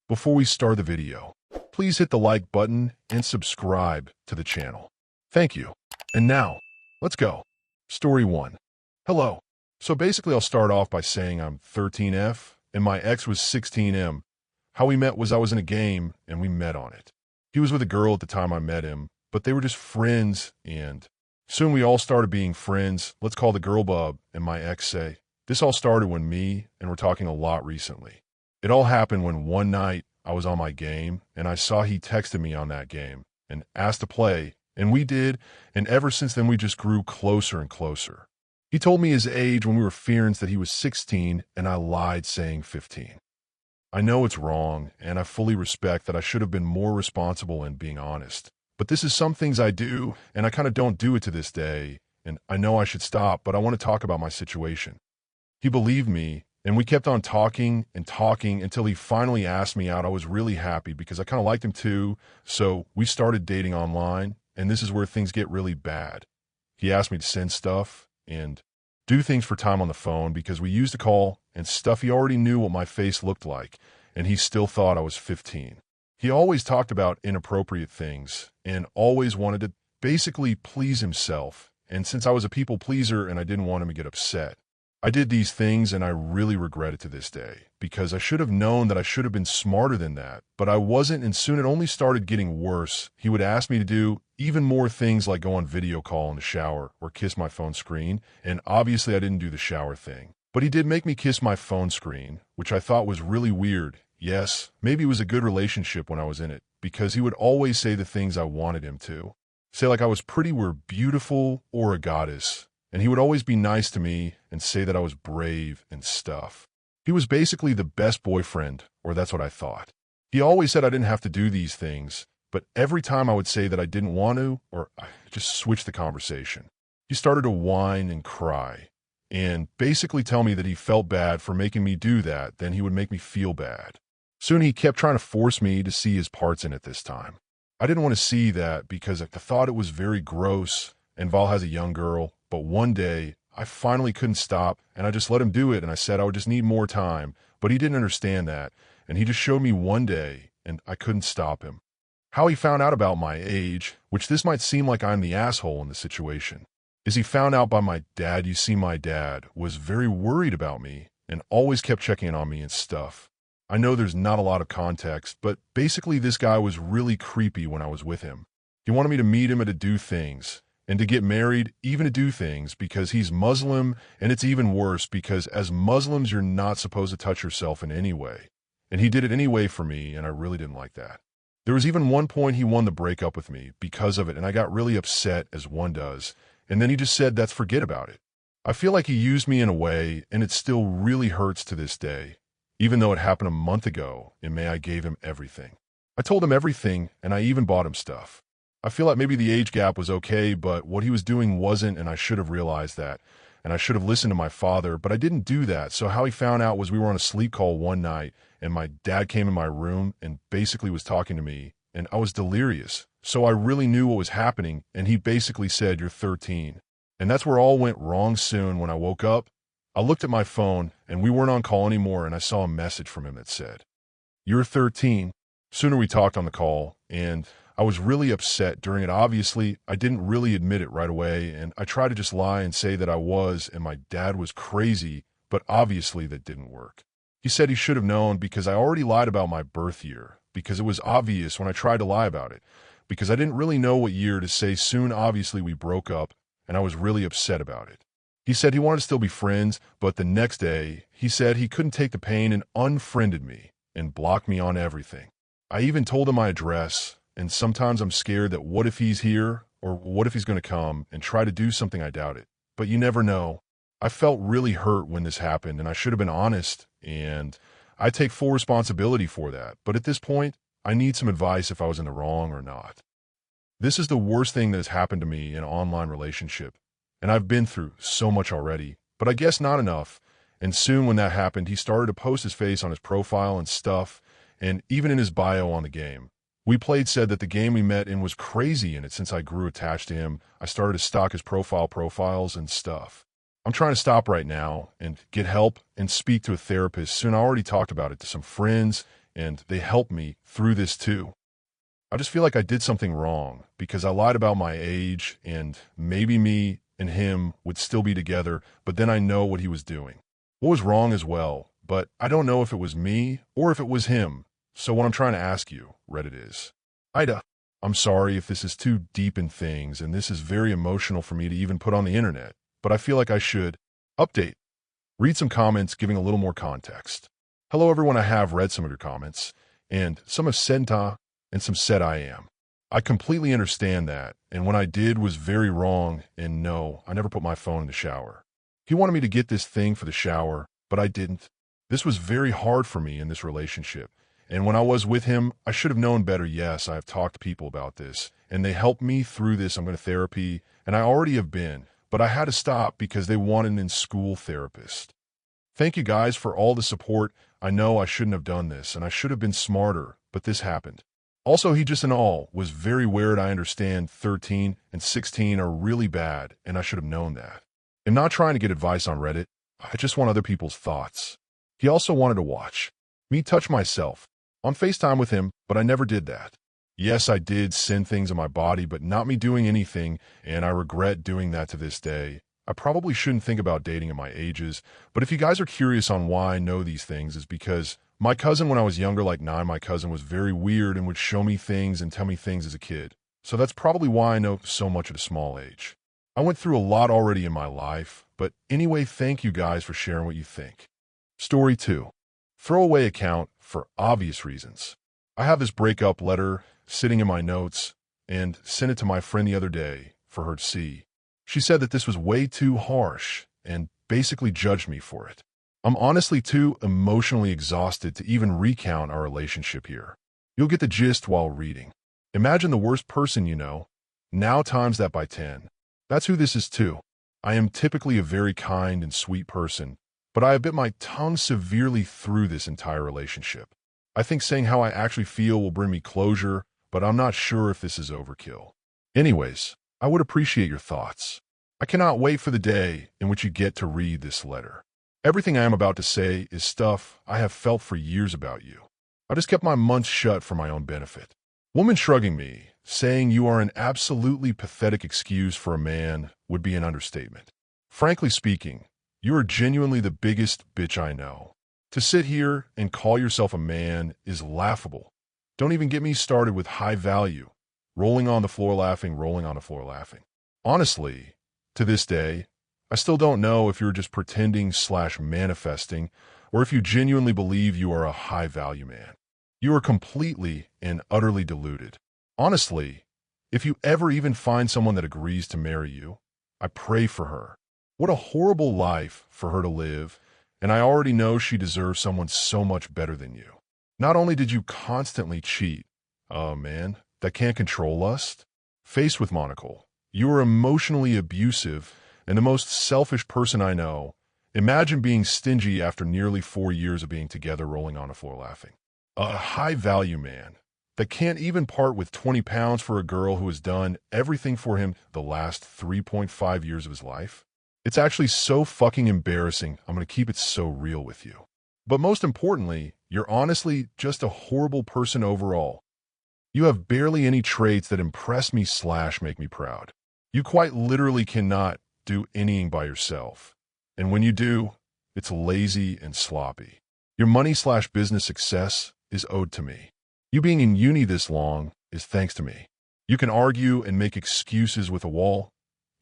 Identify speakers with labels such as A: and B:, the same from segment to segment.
A: Before we start the video, please hit the like button and subscribe to the channel. Thank you. And now, let's go. Story 1. Hello. So basically I'll start off by saying I'm 13F and my ex was 16M. How we met was I was in a game and we met on it. He was with a girl at the time I met him, but they were just friends, and soon we all started being friends. Let's call the girl bub and my ex say. This all started when and we're talking a lot recently. It all happened when one night I was on my game and I saw he texted me on that game and asked to play, and we did, and ever since then we just grew closer and closer. He told me his age when we were friends that he was 16, and I lied saying 15. I know it's wrong, and I fully respect that I should have been more responsible in being honest. But this is some things I do, and I kind of don't do it to this day, and I know I should stop, but I want to talk about my situation. He believed me, and we kept on talking and talking until he finally asked me out. I was really happy because I kind of liked him too, so we started dating online, and this is where things get really bad. He asked me to send stuff and do things for time on the phone because we used to call and stuff. He already knew what my face looked like, and he still thought I was 15. He always talked about inappropriate things and always wanted to basically please himself, and since I was a people pleaser and I didn't want him to get upset, I did these things, and I really regret it to this day because I should have known that I should have been smarter than that, but I wasn't, and soon it only started getting worse. He would ask me to do even more things like go on video call in the shower or kiss my phone screen, and obviously I didn't do the shower thing. But he did make me kiss my phone screen, which I thought was really weird. Yes, maybe it was a good relationship when I was in it, because he would always say the things I wanted him to. Say like I was pretty or beautiful or a goddess. And he would always be nice to me and say that I was brave and stuff. He was basically the best boyfriend, or that's what I thought. He always said I didn't have to do these things, but every time I would say that I didn't want to, or I just switched the conversation, he started to whine and cry, and basically tell me that he felt bad for making me do that, then he would make me feel bad. Soon he kept trying to force me to see his parts in it this time. I didn't want to see that because I thought it was very gross, and Val has a young girl. But one day, I finally couldn't stop, and I just let him do it, and I said I would just need more time, but he didn't understand that, and he just showed me one day, and I couldn't stop him. How he found out about my age, which this might seem like I'm the asshole in the situation, is he found out by my dad. You see, my dad was very worried about me, and always kept checking in on me and stuff. I know there's not a lot of context, but basically this guy was really creepy when I was with him. He wanted me to meet him and to do things, and to get married, even to do things, because he's Muslim, and it's even worse because as Muslims, you're not supposed to touch yourself in any way. And he did it anyway for me, and I really didn't like that. There was even one point he wanted to break up with me because of it, and I got really upset, as one does, and then he just said, "That's forget about it." I feel like he used me in a way, and it still really hurts to this day, even though it happened a month ago, in May I gave him everything. I told him everything, and I even bought him stuff. I feel like maybe the age gap was okay, but what he was doing wasn't, and I should have realized that. And I should have listened to my father, but I didn't do that. So how he found out was we were on a sleep call one night, and my dad came in my room and basically was talking to me, and I was delirious. So I really knew what was happening, and he basically said, "You're 13. And that's where all went wrong. Soon when I woke up, I looked at my phone, and we weren't on call anymore, and I saw a message from him that said, "You're 13. Sooner we talked on the call, and I was really upset during it. Obviously, I didn't really admit it right away, and I tried to just lie and say that I was, and my dad was crazy, but obviously that didn't work. He said he should have known because I already lied about my birth year, because it was obvious when I tried to lie about it, because I didn't really know what year to say. Soon, obviously, we broke up, and I was really upset about it. He said he wanted to still be friends, but the next day, he said he couldn't take the pain and unfriended me and blocked me on everything. I even told him my address, and sometimes I'm scared that what if he's here, or what if he's going to come and try to do something. I doubt it, but you never know. I felt really hurt when this happened, and I should have been honest, and I take full responsibility for that. But at this point, I need some advice if I was in the wrong or not. This is the worst thing that has happened to me in an online relationship, and I've been through so much already, but I guess not enough. And soon when that happened, he started to post his face on his profile and stuff, and even in his bio on the game. We played said that the game we met in was crazy in it. Since I grew attached to him, I started to stalk his profiles and stuff. I'm trying to stop right now and get help and speak to a therapist soon. I already talked about it to some friends, and they helped me through this too. I just feel like I did something wrong because I lied about my age, and maybe me and him would still be together, but then I know what he was doing. What was wrong as well, but I don't know if it was me or if it was him. So what I'm trying to ask you, Reddit, is, AITAH, I'm sorry if this is too deep in things, and this is very emotional for me to even put on the internet, but I feel like I should update. Read some comments giving a little more context. Hello everyone, I have read some of your comments, and some have said "ta" and some said "I am." I completely understand that, and what I did was very wrong, and no, I never put my phone in the shower. He wanted me to get this thing for the shower, but I didn't. This was very hard for me in this relationship, and when I was with him, I should have known better. Yes, I have talked to people about this, and they helped me through this. I'm going to therapy, and I already have been, but I had to stop because they wanted an in-school therapist. Thank you guys for all the support. I know I shouldn't have done this, and I should have been smarter, but this happened. Also, he just in all was very weird. I understand 13 and 16 are really bad, and I should have known that. I'm not trying to get advice on Reddit. I just want other people's thoughts. He also wanted to watch me touch myself on FaceTime with him, but I never did that. Yes, I did send things in my body, but not me doing anything, and I regret doing that to this day. I probably shouldn't think about dating at my ages, but if you guys are curious on why I know these things, is because my cousin, when I was younger, like 9, my cousin was very weird and would show me things and tell me things as a kid. So that's probably why I know so much at a small age. I went through a lot already in my life, but anyway, thank you guys for sharing what you think. Story 2. Throwaway account for obvious reasons. I have this breakup letter sitting in my notes and sent it to my friend the other day for her to see. She said that this was way too harsh and basically judged me for it. I'm honestly too emotionally exhausted to even recount our relationship here. You'll get the gist while reading. Imagine the worst person you know. Now times that by 10. That's who this is too. I am typically a very kind and sweet person, but I have bit my tongue severely through this entire relationship. I think saying how I actually feel will bring me closure, but I'm not sure if this is overkill. Anyways, I would appreciate your thoughts. I cannot wait for the day in which you get to read this letter. Everything I am about to say is stuff I have felt for years about you. I just kept my mouth shut for my own benefit. Woman shrugging me, saying you are an absolutely pathetic excuse for a man would be an understatement. Frankly speaking, you are genuinely the biggest bitch I know. To sit here and call yourself a man is laughable. Don't even get me started with high value. Rolling on the floor laughing, rolling on the floor laughing. Honestly, to this day, I still don't know if you're just pretending/manifesting or if you genuinely believe you are a high-value man. You are completely and utterly deluded. Honestly, if you ever even find someone that agrees to marry you, I pray for her. What a horrible life for her to live, and I already know she deserves someone so much better than you. Not only did you constantly cheat, man, that can't control lust. Faced with monocle, you are emotionally abusive and the most selfish person I know. Imagine being stingy after nearly 4 years of being together, rolling on the floor laughing. A high-value man that can't even part with 20 pounds for a girl who has done everything for him the last 3.5 years of his life. It's actually so fucking embarrassing. I'm going to keep it so real with you. But most importantly, you're honestly just a horrible person overall. You have barely any traits that impress me/make me proud. You quite literally cannot do anything by yourself. And when you do, it's lazy and sloppy. Your money/business success is owed to me. You being in uni this long is thanks to me. You can argue and make excuses with a wall.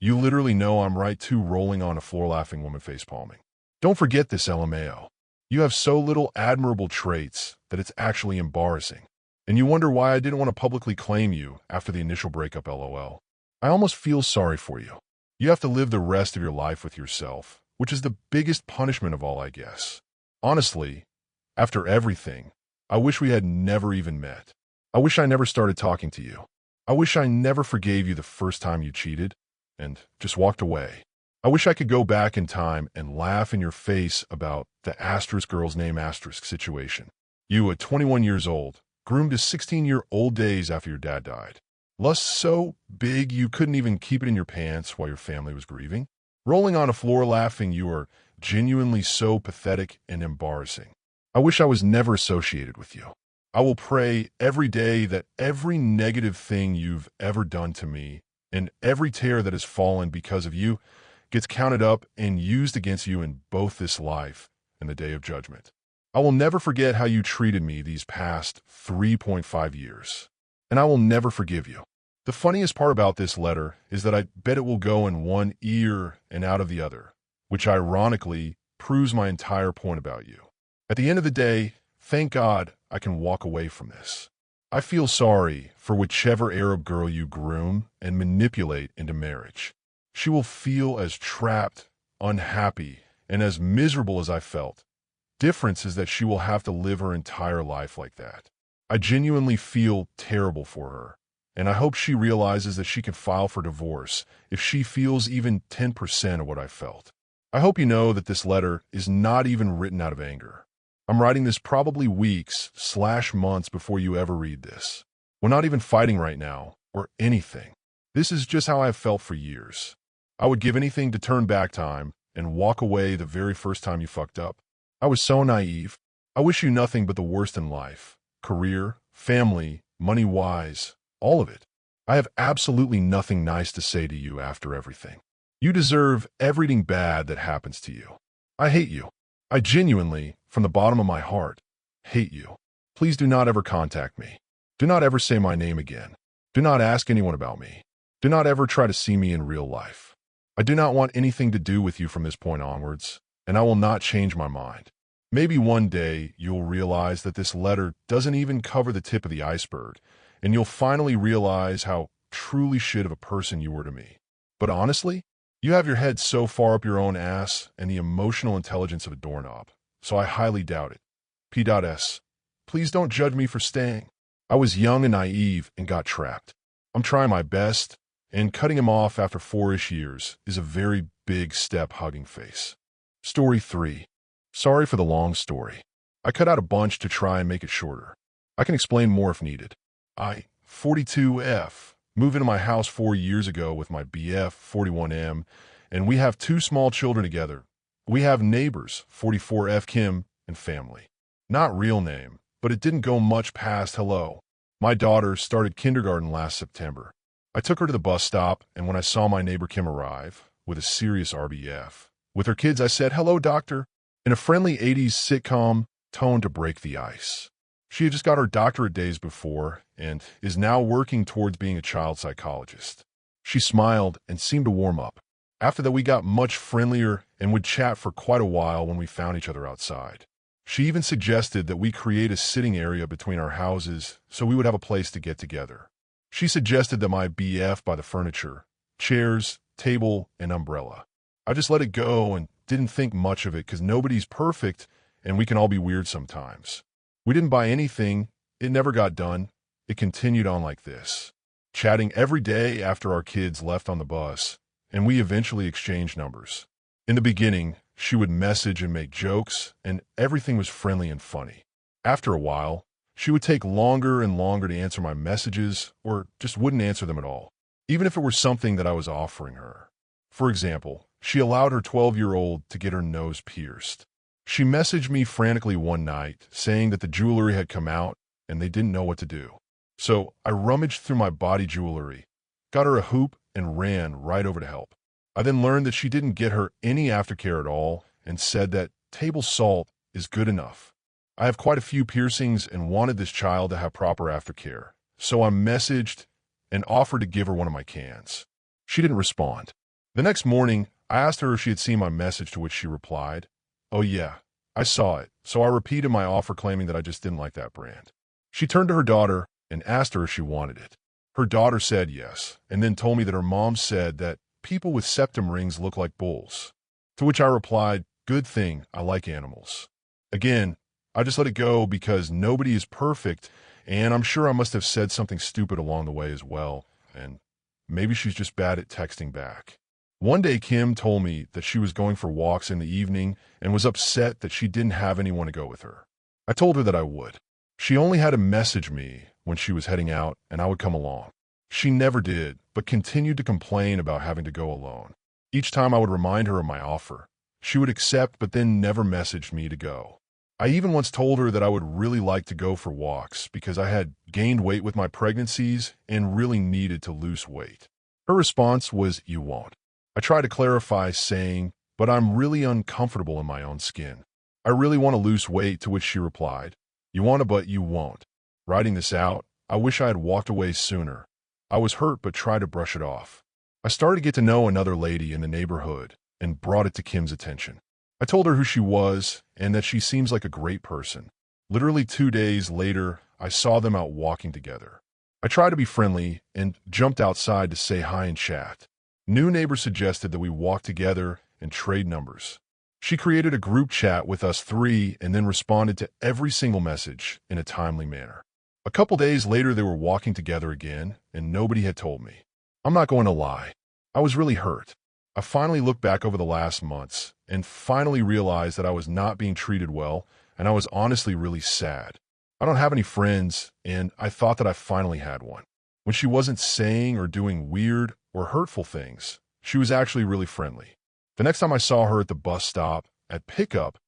A: You literally know I'm right too, rolling on a floor laughing, woman face palming. Don't forget this, LMAO. You have so little admirable traits that it's actually embarrassing. And you wonder why I didn't want to publicly claim you after the initial breakup, LOL. I almost feel sorry for you. You have to live the rest of your life with yourself, which is the biggest punishment of all, I guess. Honestly, after everything, I wish we had never even met. I wish I never started talking to you. I wish I never forgave you the first time you cheated and just walked away. I wish I could go back in time and laugh in your face about the asterisk girl's name asterisk situation. You, at 21 years old, groomed to 16-year-old days after your dad died. Lust so big you couldn't even keep it in your pants while your family was grieving. Rolling on a floor laughing, you are genuinely so pathetic and embarrassing. I wish I was never associated with you. I will pray every day that every negative thing you've ever done to me and every tear that has fallen because of you gets counted up and used against you in both this life and the day of judgment. I will never forget how you treated me these past 3.5 years, and I will never forgive you. The funniest part about this letter is that I bet it will go in one ear and out of the other, which ironically proves my entire point about you. At the end of the day, thank God I can walk away from this. I feel sorry for whichever Arab girl you groom and manipulate into marriage. She will feel as trapped, unhappy, and as miserable as I felt. Difference is that she will have to live her entire life like that. I genuinely feel terrible for her, and I hope she realizes that she can file for divorce if she feels even 10% of what I felt. I hope you know that this letter is not even written out of anger. I'm writing this probably weeks/months before you ever read this. We're not even fighting right now, or anything. This is just how I've felt for years. I would give anything to turn back time and walk away the very first time you fucked up. I was so naive. I wish you nothing but the worst in life. Career, family, money-wise, all of it. I have absolutely nothing nice to say to you after everything. You deserve everything bad that happens to you. I hate you. I genuinely, from the bottom of my heart, hate you. Please do not ever contact me. Do not ever say my name again. Do not ask anyone about me. Do not ever try to see me in real life. I do not want anything to do with you from this point onwards, and I will not change my mind. Maybe one day you'll realize that this letter doesn't even cover the tip of the iceberg, and you'll finally realize how truly shit of a person you were to me. But honestly, you have your head so far up your own ass and the emotional intelligence of a doorknob, so I highly doubt it. P.S. Please don't judge me for staying. I was young and naive and got trapped. I'm trying my best, and cutting him off after 4-ish years is a very big step, hugging face. Story 3. Sorry for the long story. I cut out a bunch to try and make it shorter. I can explain more if needed. I, 42F, moved into my house 4 years ago with my BF, 41M, and we have 2 small children together. We have neighbors, 44F Kim, and family. Not real name, but it didn't go much past hello. My daughter started kindergarten last September. I took her to the bus stop, and when I saw my neighbor Kim arrive, with a serious RBF, with her kids, I said, "Hello, doctor," in a friendly 80s sitcom tone to break the ice. She had just got her doctorate days before and is now working towards being a child psychologist. She smiled and seemed to warm up. After that, we got much friendlier and would chat for quite a while when we found each other outside. She even suggested that we create a sitting area between our houses so we would have a place to get together. She suggested that my BF buy the furniture, chairs, table, and umbrella. I just let it go and didn't think much of it because nobody's perfect and we can all be weird sometimes. We didn't buy anything. It never got done. It continued on like this, chatting every day after our kids left on the bus, and we eventually exchanged numbers. In the beginning, she would message and make jokes, and everything was friendly and funny. After a while, she would take longer and longer to answer my messages or just wouldn't answer them at all, even if it were something that I was offering her. For example, she allowed her 12-year-old to get her nose pierced. She messaged me frantically one night saying that the jewelry had come out and they didn't know what to do. So I rummaged through my body jewelry, got her a hoop, and ran right over to help. I then learned that she didn't get her any aftercare at all and said that table salt is good enough. I have quite a few piercings and wanted this child to have proper aftercare, so I messaged and offered to give her one of my cans. She didn't respond. The next morning, I asked her if she had seen my message, to which she replied, "Oh yeah, I saw it," so I repeated my offer, claiming that I just didn't like that brand. She turned to her daughter and asked her if she wanted it. Her daughter said yes, and then told me that her mom said that people with septum rings look like bulls. To which I replied, "Good thing I like animals." Again, I just let it go because nobody is perfect, and I'm sure I must have said something stupid along the way as well, and maybe she's just bad at texting back. One day, Kim told me that she was going for walks in the evening and was upset that she didn't have anyone to go with her. I told her that I would. She only had to message me when she was heading out and I would come along. She never did, but continued to complain about having to go alone. Each time I would remind her of my offer, she would accept but then never messaged me to go. I even once told her that I would really like to go for walks because I had gained weight with my pregnancies and really needed to lose weight. Her response was, "You won't." I tried to clarify, saying, "But I'm really uncomfortable in my own skin. I really want to lose weight," to which she replied, "You want to, but you won't." Writing this out, I wish I had walked away sooner. I was hurt but tried to brush it off. I started to get to know another lady in the neighborhood and brought it to Kim's attention. I told her who she was and that she seems like a great person. Literally 2 days later, I saw them out walking together. I tried to be friendly and jumped outside to say hi and chat. New neighbor suggested that we walk together and trade numbers. She created a group chat with us three and then responded to every single message in a timely manner. A couple days later, they were walking together again, and nobody had told me. I'm not going to lie. I was really hurt. I finally looked back over the last months and finally realized that I was not being treated well, and I was honestly really sad. I don't have any friends, and I thought that I finally had one. When she wasn't saying or doing weird or hurtful things, she was actually really friendly. The next time I saw her at the bus stop, at pickup,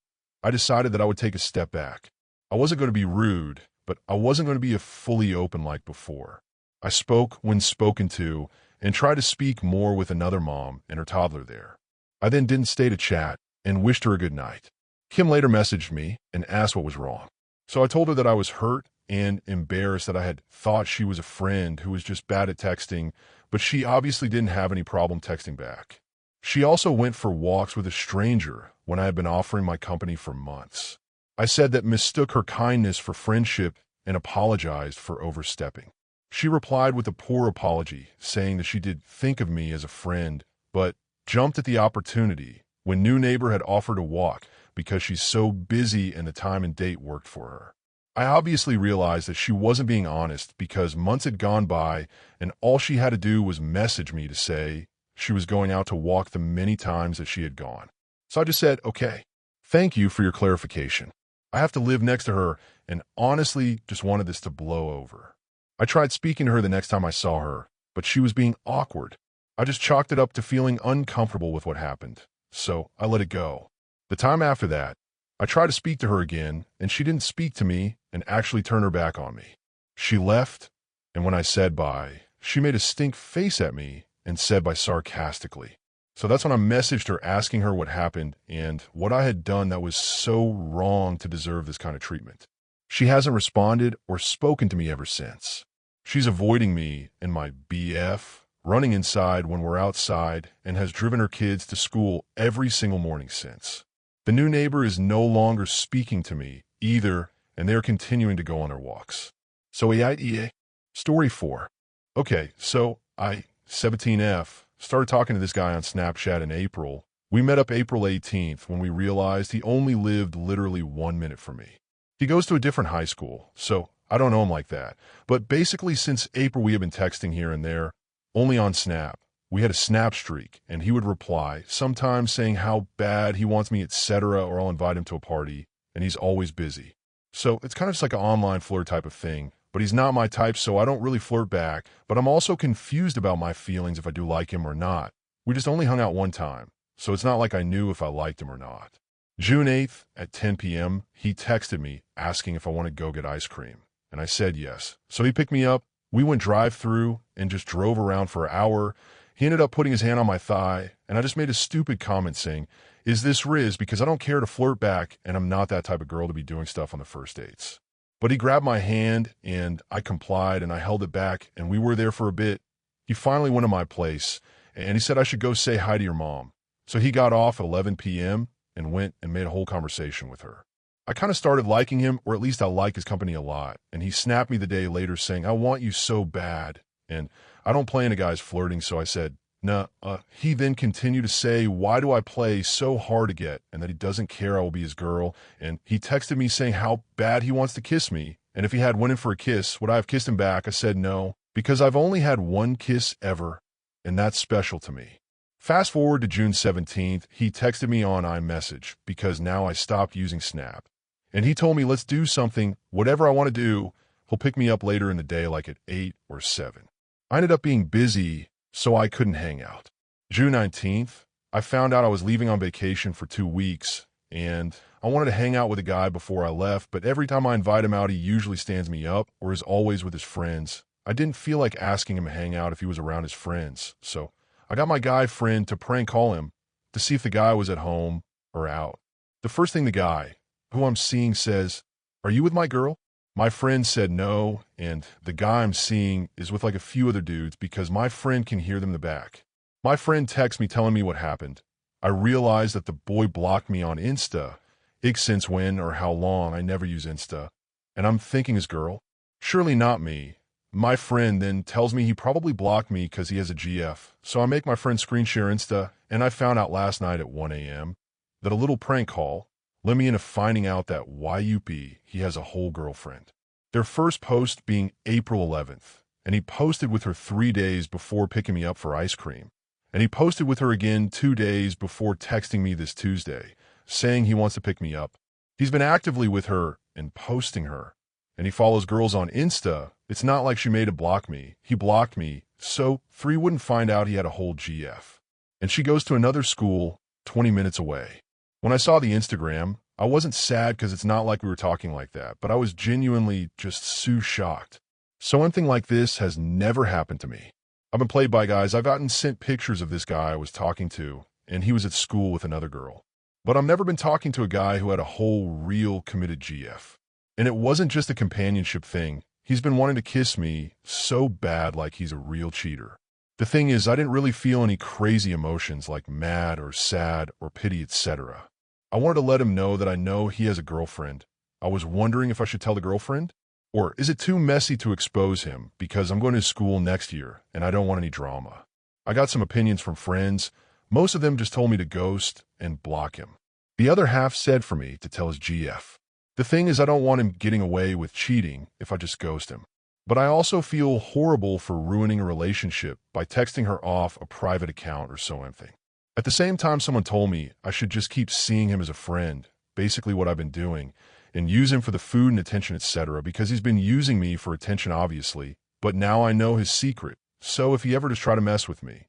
A: I decided that I would take a step back. I wasn't going to be rude, but I wasn't going to be a fully open like before. I spoke when spoken to and tried to speak more with another mom and her toddler there. I then didn't stay to chat and wished her a good night. Kim later messaged me and asked what was wrong. So I told her that I was hurt and embarrassed that I had thought she was a friend who was just bad at texting, but she obviously didn't have any problem texting back. She also went for walks with a stranger when I had been offering my company for months. I said that mistook her kindness for friendship and apologized for overstepping. She replied with a poor apology, saying that she did think of me as a friend, but jumped at the opportunity when new neighbor had offered a walk because she's so busy and the time and date worked for her. I obviously realized that she wasn't being honest because months had gone by and all she had to do was message me to say she was going out to walk the many times that she had gone. So I just said, "Okay, thank you for your clarification. I have to live next to her and honestly just wanted this to blow over." I tried speaking to her the next time I saw her, but she was being awkward. I just chalked it up to feeling uncomfortable with what happened, so I let it go. The time after that, I tried to speak to her again, and she didn't speak to me and actually turned her back on me. She left, and when I said bye, she made a stink face at me and said bye sarcastically. So that's when I messaged her asking her what happened and what I had done that was so wrong to deserve this kind of treatment. She hasn't responded or spoken to me ever since. She's avoiding me and my BF, running inside when we're outside, and has driven her kids to school every single morning since. The new neighbor is no longer speaking to me either, and they're continuing to go on their walks. So AITAH Story 4. Okay, so I, 17F, started talking to this guy on Snapchat in April. We met up April 18th when we realized he only lived literally 1 minute from me. He goes to a different high school, so I don't know him like that. But basically since April we have been texting here and there, only on Snap. We had a Snap streak, and he would reply, sometimes saying how bad he wants me, etc., or I'll invite him to a party, and he's always busy. So it's kind of just like an online flirt type of thing, but he's not my type, so I don't really flirt back, but I'm also confused about my feelings if I do like him or not. We just only hung out one time, so it's not like I knew if I liked him or not. June 8th at 10 p.m., he texted me asking if I want to go get ice cream, and I said yes. So he picked me up, we went drive-through, and just drove around for an hour. He ended up putting his hand on my thigh, and I just made a stupid comment saying, "Is this Riz?" because I don't care to flirt back, and I'm not that type of girl to be doing stuff on the first dates. But he grabbed my hand, and I complied, and I held it back, and we were there for a bit. He finally went to my place, and he said I should go say hi to your mom. So he got off at 11 p.m. and went and made a whole conversation with her. I kind of started liking him, or at least I like his company a lot, and he snapped me the day later saying, "I want you so bad." And I don't play into guys flirting, so I said, "Nah." He then continued to say, why do I play so hard to get, and that he doesn't care I will be his girl. And he texted me saying how bad he wants to kiss me, and if he had went in for a kiss, would I have kissed him back? I said no, because I've only had one kiss ever, and that's special to me. Fast forward to June 17th, he texted me on iMessage, because now I stopped using Snap. And he told me, let's do something, whatever I want to do. He'll pick me up later in the day, like at 8 or 7. I ended up being busy, so I couldn't hang out. June 19th, I found out I was leaving on vacation for 2 weeks, and I wanted to hang out with a guy before I left, but every time I invite him out, he usually stands me up or is always with his friends. I didn't feel like asking him to hang out if he was around his friends, so I got my guy friend to prank call him to see if the guy was at home or out. The first thing the guy, who I'm seeing, says, "Are you with my girl?" My friend said no, and the guy I'm seeing is with like a few other dudes because my friend can hear them in the back. My friend texts me telling me what happened. I realized that the boy blocked me on Insta. Since when or how long, I never use Insta. And I'm thinking his girl? Surely not me. My friend then tells me he probably blocked me because he has a GF. So I make my friend screen share Insta, and I found out last night at 1 a.m. that a little prank call led me into finding out that he has a whole girlfriend. Their first post being April 11th, and he posted with her 3 days before picking me up for ice cream. And he posted with her again 2 days before texting me this Tuesday, saying he wants to pick me up. He's been actively with her and posting her, and he follows girls on Insta. It's not like she made him block me. He blocked me, so 3 wouldn't find out he had a whole GF. And she goes to another school 20 minutes away. When I saw the Instagram, I wasn't sad because it's not like we were talking like that, but I was genuinely just so shocked. So anything like this has never happened to me. I've been played by guys. I've gotten sent pictures of this guy I was talking to, and he was at school with another girl. But I've never been talking to a guy who had a whole real committed GF. And it wasn't just a companionship thing. He's been wanting to kiss me so bad, like he's a real cheater. The thing is, I didn't really feel any crazy emotions like mad or sad or pity, etc. I wanted to let him know that I know he has a girlfriend. I was wondering if I should tell the girlfriend? Or is it too messy to expose him because I'm going to school next year and I don't want any drama? I got some opinions from friends. Most of them just told me to ghost and block him. The other half said for me to tell his GF. The thing is, I don't want him getting away with cheating if I just ghost him. But I also feel horrible for ruining a relationship by texting her off a private account or so anything. At the same time, someone told me I should just keep seeing him as a friend, basically what I've been doing, and use him for the food and attention, etc., because he's been using me for attention, obviously, but now I know his secret, so if he ever does try to mess with me,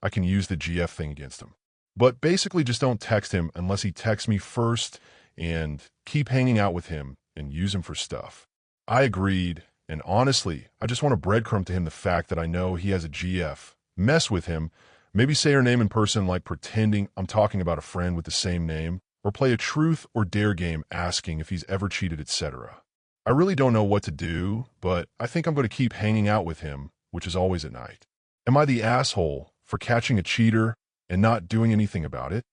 A: I can use the GF thing against him. But basically just don't text him unless he texts me first, and keep hanging out with him and use him for stuff. I agreed, and honestly, I just want to breadcrumb to him the fact that I know he has a GF. Mess with him, maybe say her name in person like pretending I'm talking about a friend with the same name, or play a truth or dare game asking if he's ever cheated, etc. I really don't know what to do, but I think I'm going to keep hanging out with him, which is always at night. Am I the asshole for catching a cheater and not doing anything about it?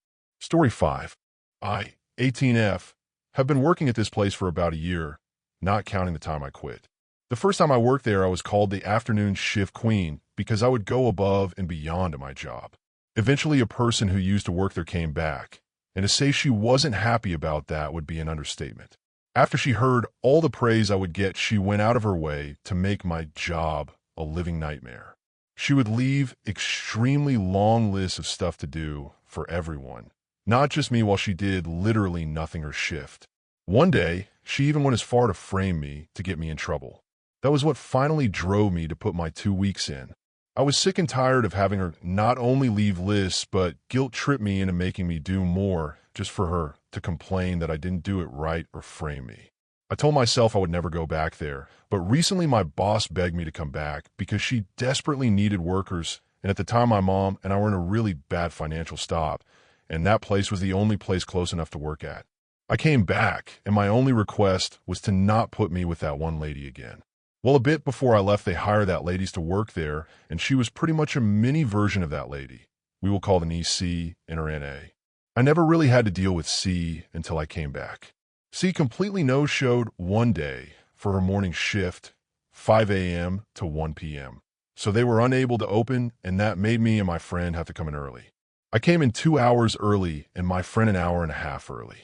A: Story 5. I, 18F, have been working at this place for about a year, not counting the time I quit. The first time I worked there, I was called the afternoon shift queen because I would go above and beyond at my job. Eventually, a person who used to work there came back, and to say she wasn't happy about that would be an understatement. After she heard all the praise I would get, she went out of her way to make my job a living nightmare. She would leave extremely long lists of stuff to do for everyone, not just me, while she did literally nothing her shift. One day, she even went as far to frame me to get me in trouble. That was what finally drove me to put my 2 weeks in. I was sick and tired of having her not only leave lists, but guilt trip me into making me do more just for her to complain that I didn't do it right or frame me. I told myself I would never go back there, but recently my boss begged me to come back because she desperately needed workers, and at the time my mom and I were in a really bad financial stop, and that place was the only place close enough to work at. I came back, and my only request was to not put me with that one lady again. Well, a bit before I left, they hired that lady to work there, and she was pretty much a mini version of that lady. We will call the EC and her NA. I never really had to deal with C until I came back. C completely no-showed one day for her morning shift, 5 a.m. to 1 p.m. So they were unable to open, and that made me and my friend have to come in early. I came in 2 hours early, and my friend an hour and a half early.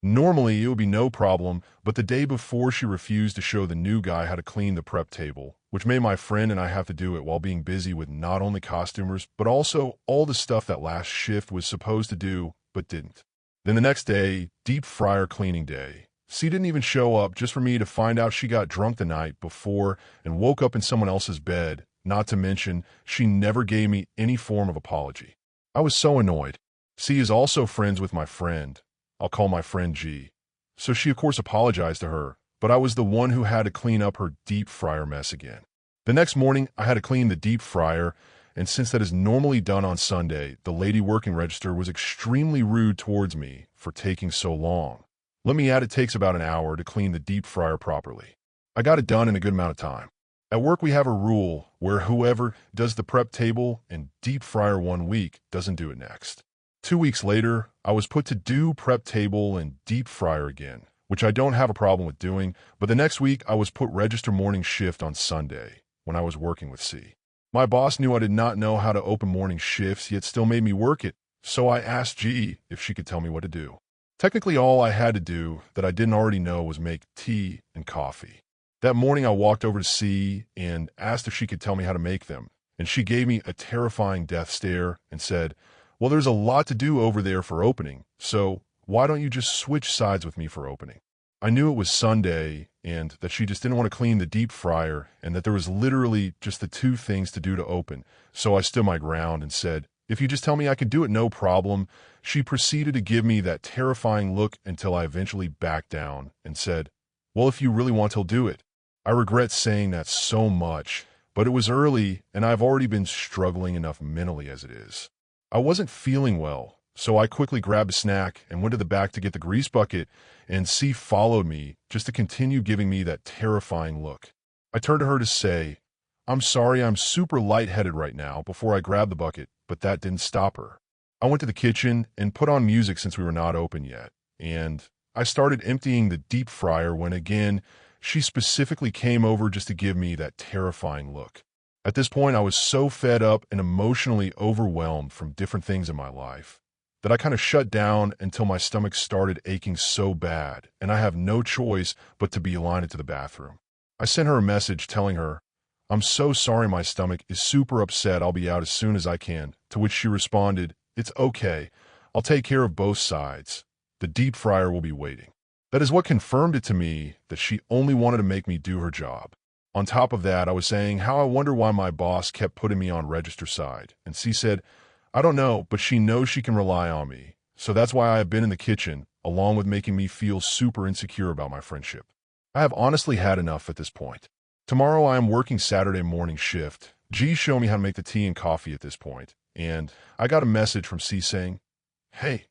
A: Normally, it would be no problem, but the day before she refused to show the new guy how to clean the prep table, which made my friend and I have to do it while being busy with not only costumers, but also all the stuff that last shift was supposed to do, but didn't. Then the next day, deep fryer cleaning day. C didn't even show up just for me to find out she got drunk the night before and woke up in someone else's bed, not to mention she never gave me any form of apology. I was so annoyed. C is also friends with my friend. I'll call my friend G. So she of course apologized to her, but I was the one who had to clean up her deep fryer mess again. The next morning, I had to clean the deep fryer, and since that is normally done on Sunday, the lady working register was extremely rude towards me for taking so long. Let me add, it takes about an hour to clean the deep fryer properly. I got it done in a good amount of time. At work, we have a rule where whoever does the prep table and deep fryer 1 week doesn't do it next. 2 weeks later, I was put to do prep table and deep fryer again, which I don't have a problem with doing, but the next week I was put register morning shift on Sunday when I was working with C. My boss knew I did not know how to open morning shifts, yet still made me work it, so I asked G if she could tell me what to do. Technically, all I had to do that I didn't already know was make tea and coffee. That morning, I walked over to C and asked if she could tell me how to make them, and she gave me a terrifying death stare and said, "Well, there's a lot to do over there for opening, so why don't you just switch sides with me for opening?" I knew it was Sunday and that she just didn't want to clean the deep fryer and that there was literally just the 2 things to do to open, so I stood my ground and said, "If you just tell me I can do it, no problem." She proceeded to give me that terrifying look until I eventually backed down and said, "Well, if you really want, he'll do it." I regret saying that so much, but it was early and I've already been struggling enough mentally as it is. I wasn't feeling well, so I quickly grabbed a snack and went to the back to get the grease bucket, and C followed me just to continue giving me that terrifying look. I turned to her to say, "I'm sorry, I'm super lightheaded right now," before I grabbed the bucket, but that didn't stop her. I went to the kitchen and put on music since we were not open yet, and I started emptying the deep fryer when again, she specifically came over just to give me that terrifying look. At this point, I was so fed up and emotionally overwhelmed from different things in my life that I kind of shut down until my stomach started aching so bad, and I have no choice but to beeline it to the bathroom. I sent her a message telling her, "I'm so sorry, my stomach is super upset, I'll be out as soon as I can," to which she responded, "It's okay, I'll take care of both sides. The deep fryer will be waiting." That is what confirmed it to me that she only wanted to make me do her job. On top of that, I was saying how I wonder why my boss kept putting me on register side, and she said, "I don't know, but she knows she can rely on me, so that's why I have been in the kitchen, along with making me feel super insecure about my friendship." I have honestly had enough at this point. Tomorrow I am working Saturday morning shift. G showed me how to make the tea and coffee at this point, and I got a message from C saying, "Hey,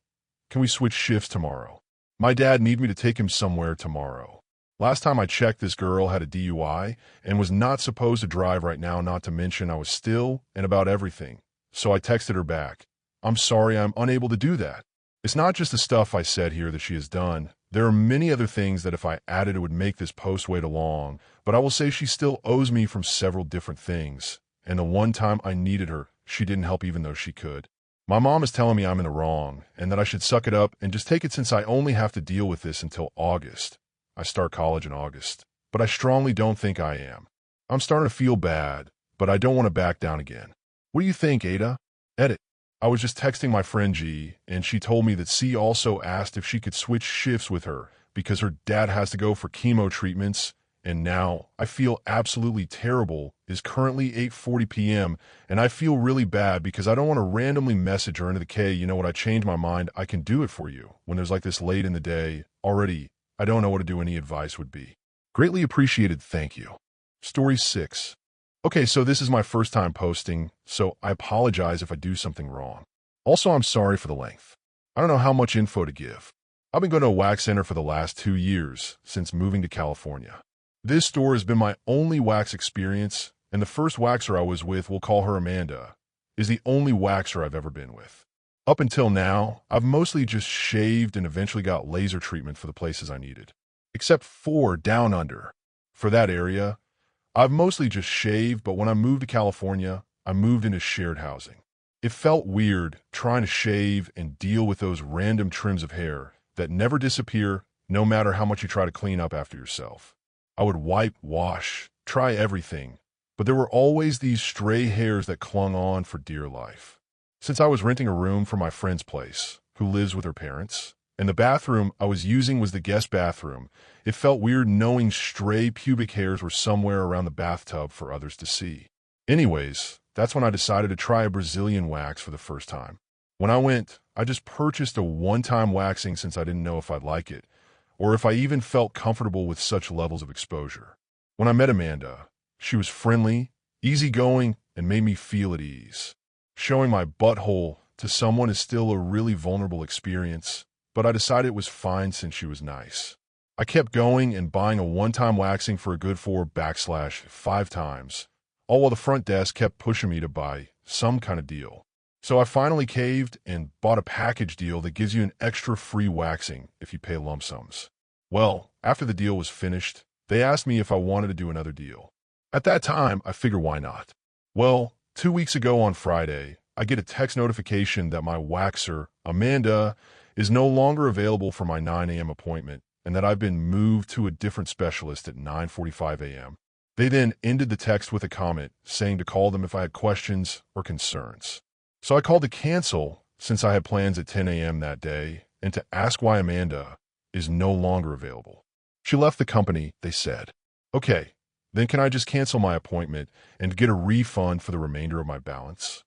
A: can we switch shifts tomorrow? My dad needs me to take him somewhere tomorrow. Last time I checked, this girl had a DUI and was not supposed to drive right now, not to mention I was still and about everything. So I texted her back, "I'm sorry, I'm unable to do that." It's not just the stuff I said here that she has done. There are many other things that if I added, it would make this post way too long, but I will say she still owes me from several different things. And the one time I needed her, she didn't help even though she could. My mom is telling me I'm in the wrong and that I should suck it up and just take it since I only have to deal with this until August. I start college in August, but I strongly don't think I am. I'm starting to feel bad, but I don't want to back down again. What do you think, Ada? Edit. I was just texting my friend G, and she told me that C also asked if she could switch shifts with her because her dad has to go for chemo treatments, and now I feel absolutely terrible. It's currently 8:40 p.m., and I feel really bad because I don't want to randomly message her into the K, "You know what, I changed my mind, I can do it for you," when there's like this late in the day. Already, I don't know what to do. Any advice would be greatly appreciated. Thank you. Story 6. Okay, so this is my first time posting, so I apologize if I do something wrong. Also, I'm sorry for the length. I don't know how much info to give. I've been going to a wax center for the last 2 years since moving to California. This store has been my only wax experience, and the first waxer I was with, we'll call her Amanda, is the only waxer I've ever been with. Up until now, I've mostly just shaved and eventually got laser treatment for the places I needed. Except for Down Under. For that area, I've mostly just shaved, but when I moved to California, I moved into shared housing. It felt weird trying to shave and deal with those random trims of hair that never disappear no matter how much you try to clean up after yourself. I would wipe, wash, try everything, but there were always these stray hairs that clung on for dear life. Since I was renting a room for my friend's place, who lives with her parents, and the bathroom I was using was the guest bathroom, it felt weird knowing stray pubic hairs were somewhere around the bathtub for others to see. Anyways, that's when I decided to try a Brazilian wax for the first time. When I went, I just purchased a one-time waxing since I didn't know if I'd like it, or if I even felt comfortable with such levels of exposure. When I met Amanda, she was friendly, easygoing, and made me feel at ease. Showing my butthole to someone is still a really vulnerable experience, but I decided it was fine since she was nice. I kept going and buying a one-time waxing for a good 4/5 times, all while the front desk kept pushing me to buy some kind of deal. So I finally caved and bought a package deal that gives you an extra free waxing if you pay lump sums. Well, after the deal was finished, they asked me if I wanted to do another deal. At that time, I figured why not. Well, 2 weeks ago on Friday, I get a text notification that my waxer, Amanda, is no longer available for my 9 a.m. appointment and that I've been moved to a different specialist at 9:45 a.m. They then ended the text with a comment saying to call them if I had questions or concerns. So I called to cancel since I had plans at 10 a.m. that day and to ask why Amanda is no longer available. She left the company, they said. Okay, then can I just cancel my appointment and get a refund for the remainder of my balance?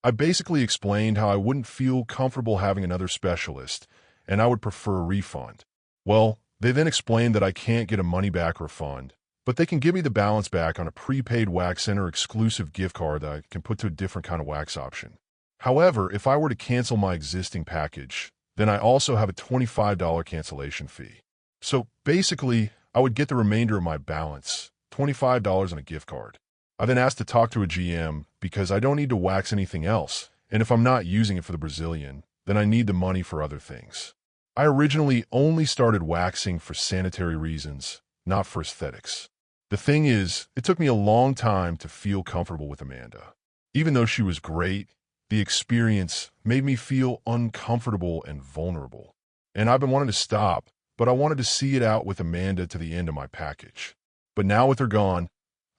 A: I basically explained how I wouldn't feel comfortable having another specialist and I would prefer a refund. Well, they then explained that I can't get a money-back refund, but they can give me the balance back on a prepaid wax center exclusive gift card that I can put to a different kind of wax option. However, if I were to cancel my existing package, then I also have a $25 cancellation fee. So basically, I would get the remainder of my balance, $25 on a gift card. I then asked to talk to a GM because I don't need to wax anything else, and if I'm not using it for the Brazilian, then I need the money for other things. I originally only started waxing for sanitary reasons, not for aesthetics. The thing is, it took me a long time to feel comfortable with Amanda. Even though she was great, the experience made me feel uncomfortable and vulnerable. And I've been wanting to stop, but I wanted to see it out with Amanda to the end of my package. But now with her gone,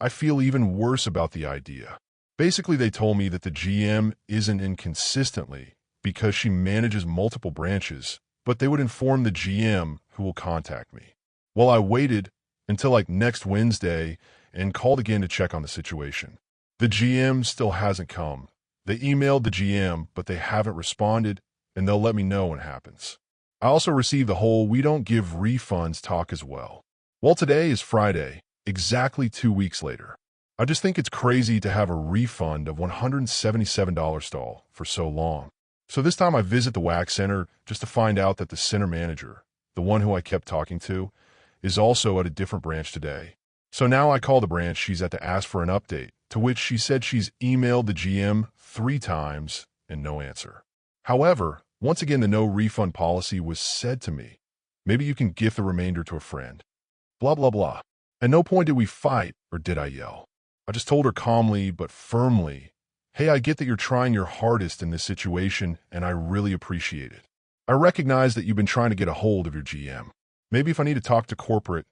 A: I feel even worse about the idea. Basically, they told me that the GM isn't in consistently because she manages multiple branches, but they would inform the GM who will contact me. Well, I waited until like next Wednesday and called again to check on the situation. The GM still hasn't come. They emailed the GM, but they haven't responded, and they'll let me know when it happens. I also received the whole "we don't give refunds" talk as well. Well, today is Friday, exactly 2 weeks later. I just think it's crazy to have a refund of $177 stall for so long. So this time I visit the wax center just to find out that the center manager, the one who I kept talking to, is also at a different branch today. So now I call the branch she's at to ask for an update, to which she said she's emailed the GM 3 times and no answer. However, once again, the no refund policy was said to me. Maybe you can gift the remainder to a friend. Blah, blah, blah. At no point did we fight, or did I yell. I just told her calmly but firmly, hey, I get that you're trying your hardest in this situation, and I really appreciate it. I recognize that you've been trying to get a hold of your GM. Maybe if I need to talk to corporate,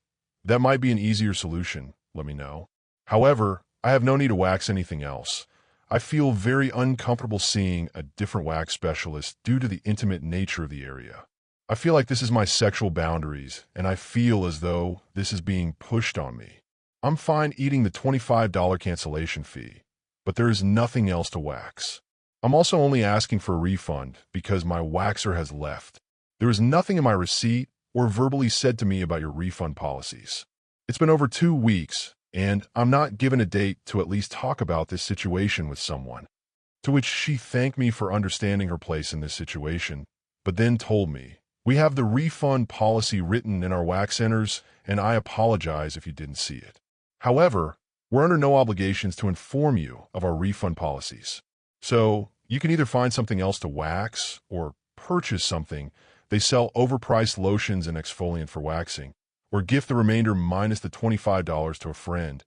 A: that might be an easier solution, let me know. However, I have no need to wax anything else. I feel very uncomfortable seeing a different wax specialist due to the intimate nature of the area. I feel like this is my sexual boundaries, and I feel as though this is being pushed on me. I'm fine eating the $25 cancellation fee, but there is nothing else to wax. I'm also only asking for a refund because my waxer has left. There is nothing in my receipt or verbally said to me about your refund policies. It's been over 2 weeks, and I'm not given a date to at least talk about this situation with someone. To which she thanked me for understanding her place in this situation, but then told me, we have the refund policy written in our wax centers, and I apologize if you didn't see it. However, we're under no obligations to inform you of our refund policies. So you can either find something else to wax or purchase something. They sell overpriced lotions and exfoliant for waxing, or gift the remainder minus the $25 to a friend.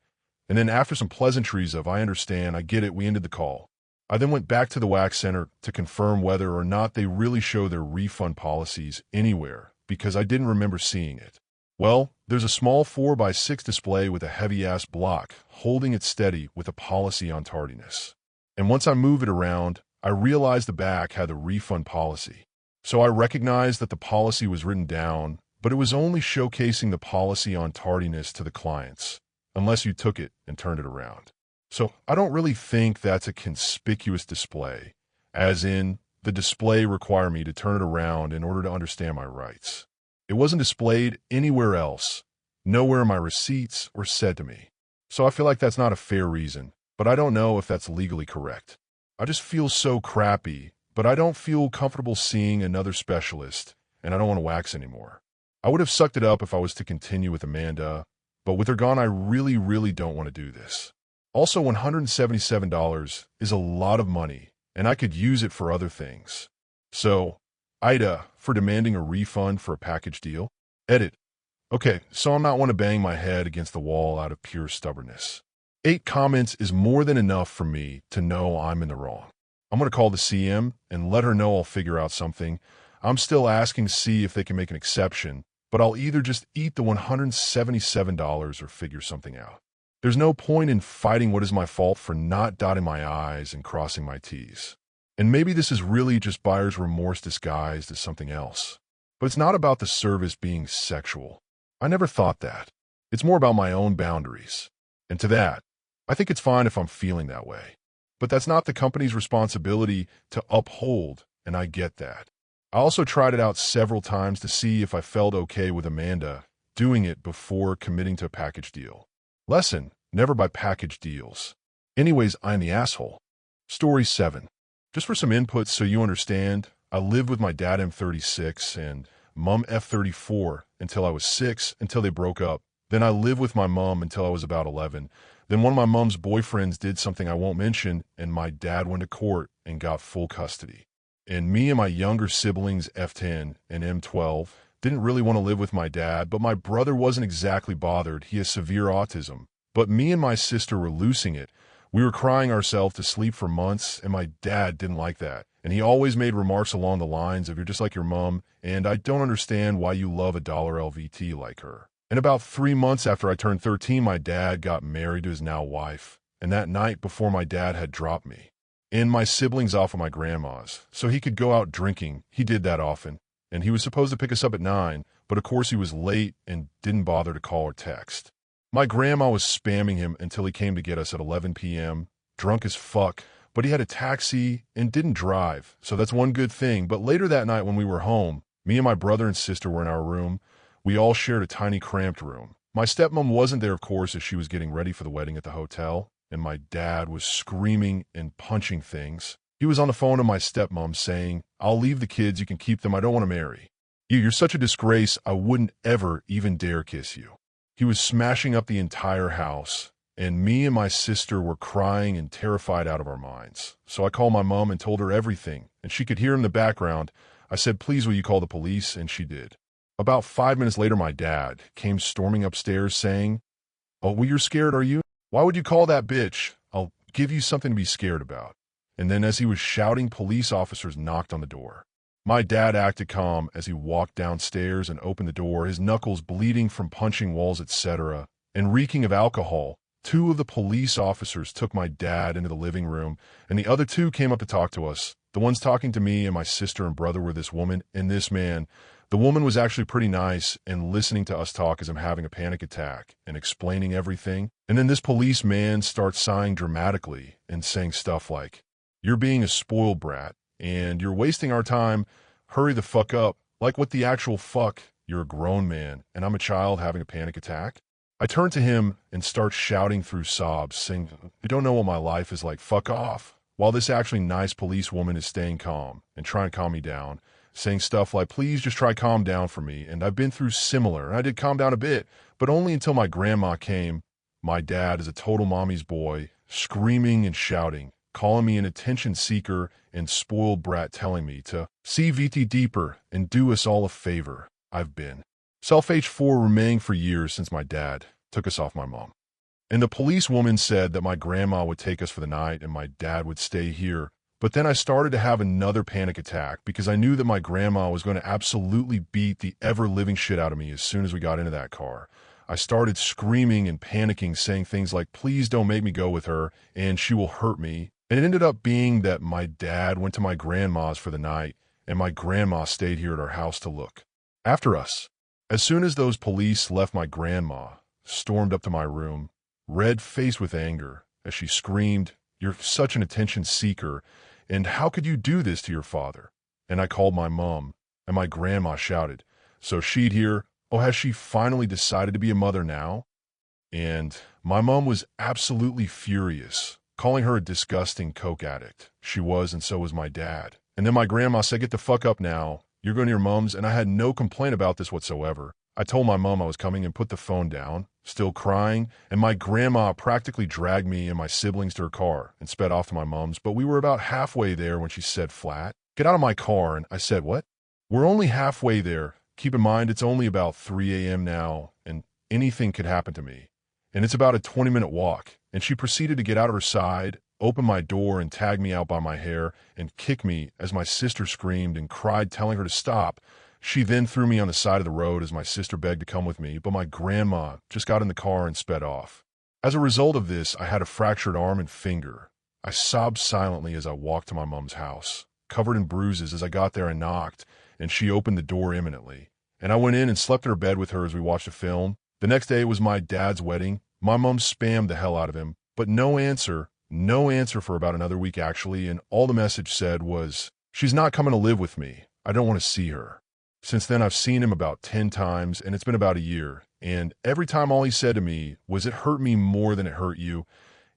A: And then after some pleasantries of, I understand, I get it, we ended the call. I then went back to the wax center to confirm whether or not they really show their refund policies anywhere, because I didn't remember seeing it. Well, there's a small 4x6 display with a heavy-ass block, holding it steady with a policy on tardiness. And once I move it around, I realized the back had the refund policy. So I recognized that the policy was written down, but it was only showcasing the policy on tardiness to the clients, unless you took it and turned it around. So I don't really think that's a conspicuous display, as in, the display require me to turn it around in order to understand my rights. It wasn't displayed anywhere else, nowhere in my receipts or said to me. So I feel like that's not a fair reason, but I don't know if that's legally correct. I just feel so crappy, but I don't feel comfortable seeing another specialist, and I don't want to wax anymore. I would have sucked it up if I was to continue with Amanda, but with her gone, I really don't want to do this. Also, $177 is a lot of money, and I could use it for other things. So, AITAH for demanding a refund for a package deal? Edit. Okay, so I'm not one to bang my head against the wall out of pure stubbornness. 8 comments is more than enough for me to know I'm in the wrong. I'm going to call the CM and let her know I'll figure out something. I'm still asking to see if they can make an exception, but I'll either just eat the $177 or figure something out. There's no point in fighting what is my fault for not dotting my I's and crossing my T's. And maybe this is really just buyer's remorse disguised as something else. But it's not about the service being sexual. I never thought that. It's more about my own boundaries. And to that, I think it's fine if I'm feeling that way. But that's not the company's responsibility to uphold, and I get that. I also tried it out several times to see if I felt okay with Amanda doing it before committing to a package deal. Lesson: never buy package deals. Anyways, I'm the asshole. Story 7. Just for some input so you understand, I lived with my dad M36 and mom F34 until I was 6, until they broke up. Then I lived with my mom until I was about 11. Then one of my mom's boyfriends did something I won't mention, and my dad went to court and got full custody. And me and my younger siblings F10 and M12 didn't really want to live with my dad, but my brother wasn't exactly bothered. He has severe autism. But me and my sister were losing it. We were crying ourselves to sleep for months, and my dad didn't like that. And he always made remarks along the lines of, "You're just like your mom, and I don't understand why you love a dollar LVT like her." And about 3 months after I turned 13, my dad got married to his now wife. And that night before my dad had dropped me and my siblings off of my grandma's so he could go out drinking. He did that often. And he was supposed to pick us up at 9, but of course he was late and didn't bother to call or text. My grandma was spamming him until he came to get us at 11 p.m., drunk as fuck, but he had a taxi and didn't drive, so that's one good thing. But later that night when we were home, me and my brother and sister were in our room. We all shared a tiny cramped room. My stepmom wasn't there, of course, as she was getting ready for the wedding at the hotel, and my dad was screaming and punching things. He was on the phone to my stepmom saying, "I'll leave the kids, you can keep them, I don't want to marry. You're such a disgrace, I wouldn't ever even dare kiss you." He was smashing up the entire house, and me and my sister were crying and terrified out of our minds. So I called my mom and told her everything, and she could hear in the background. I said, "Please, will you call the police?" And she did. About 5 minutes later, my dad came storming upstairs saying, "Oh, well, you're scared, are you? Why would you call that bitch? I'll give you something to be scared about." And then as he was shouting, police officers knocked on the door. My dad acted calm as he walked downstairs and opened the door, his knuckles bleeding from punching walls, etc., and reeking of alcohol. 2 of the police officers took my dad into the living room, and the other 2 came up to talk to us. The ones talking to me and my sister and brother were this woman and this man. The woman was actually pretty nice and listening to us talk as I'm having a panic attack and explaining everything. And then this policeman starts sighing dramatically and saying stuff like, "You're being a spoiled brat, and you're wasting our time. Hurry the fuck up." Like, what the actual fuck? You're a grown man, and I'm a child having a panic attack? I turn to him and start shouting through sobs, saying, "You don't know what my life is like, fuck off." While this actually nice policewoman is staying calm and trying to calm me down, saying stuff like, "Please just try calm down for me, and I've been through similar." And I did calm down a bit, but only until my grandma came. My dad is a total mommy's boy, screaming and shouting, calling me an attention seeker and spoiled brat, telling me to see VT deeper and do us all a favor. I've been self-H4 remaining for years since my dad took us off my mom. And the policewoman said that my grandma would take us for the night and my dad would stay here. But then I started to have another panic attack because I knew that my grandma was going to absolutely beat the ever-living shit out of me as soon as we got into that car. I started screaming and panicking, saying things like, "Please don't make me go with her, and she will hurt me." And it ended up being that my dad went to my grandma's for the night, and my grandma stayed here at our house to look after us. As soon as those police left, my grandma stormed up to my room, red-faced with anger, as she screamed, "You're such an attention seeker, And how could you do this to your father? And I called my mom, and my grandma shouted. So she'd hear, oh, has she finally decided to be a mother now? And my mom was absolutely furious, calling her a disgusting coke addict. She was, and so was my dad. And then my grandma said, get the fuck up now. You're going to your mom's, and I had no complaint about this whatsoever. I told my mom I was coming and put the phone down, still crying, and my grandma practically dragged me and my siblings to her car and sped off to my mom's, but we were about halfway there when she said flat, get out of my car, and I said, what? We're only halfway there. Keep in mind, it's only about 3 a.m. now, and anything could happen to me. And it's about a 20-minute walk, and she proceeded to get out of her side, open my door and tag me out by my hair and kick me as my sister screamed and cried, telling her to stop. She then threw me on the side of the road as my sister begged to come with me, but my grandma just got in the car and sped off. As a result of this, I had a fractured arm and finger. I sobbed silently as I walked to my mom's house, covered in bruises. As I got there, I knocked, and she opened the door imminently. And I went in and slept in her bed with her as we watched a film. The next day was my dad's wedding. My mom spammed the hell out of him, but no answer for about another week actually, and all the message said was, she's not coming to live with me. I don't want to see her. Since then, I've seen him about 10 times, and it's been about a year, and every time all he said to me was, it hurt me more than it hurt you,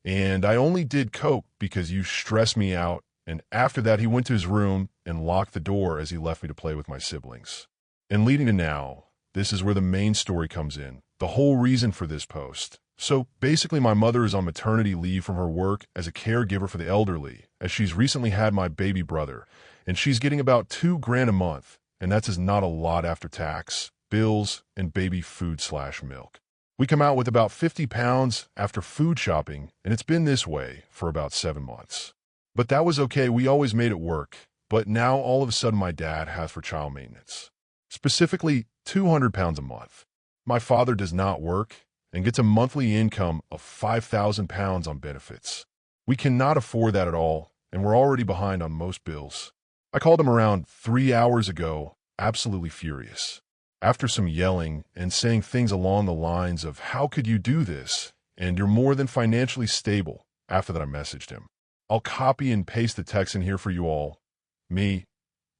A: and I only did coke because you stressed me out, and after that, he went to his room and locked the door as he left me to play with my siblings. And leading to now, this is where the main story comes in, the whole reason for this post. So basically, my mother is on maternity leave from her work as a caregiver for the elderly, as she's recently had my baby brother, and she's getting about $2,000 a month, and that's not a lot after tax, bills, and baby food/milk. We come out with about 50 pounds after food shopping, and it's been this way for about 7 months. But that was okay, we always made it work, but now all of a sudden my dad has for child maintenance. Specifically, 200 pounds a month. My father does not work and gets a monthly income of 5,000 pounds on benefits. We cannot afford that at all, and we're already behind on most bills. I called him around 3 hours ago, absolutely furious. After some yelling and saying things along the lines of, how could you do this? And you're more than financially stable. After that, I messaged him. I'll copy and paste the text in here for you all. Me.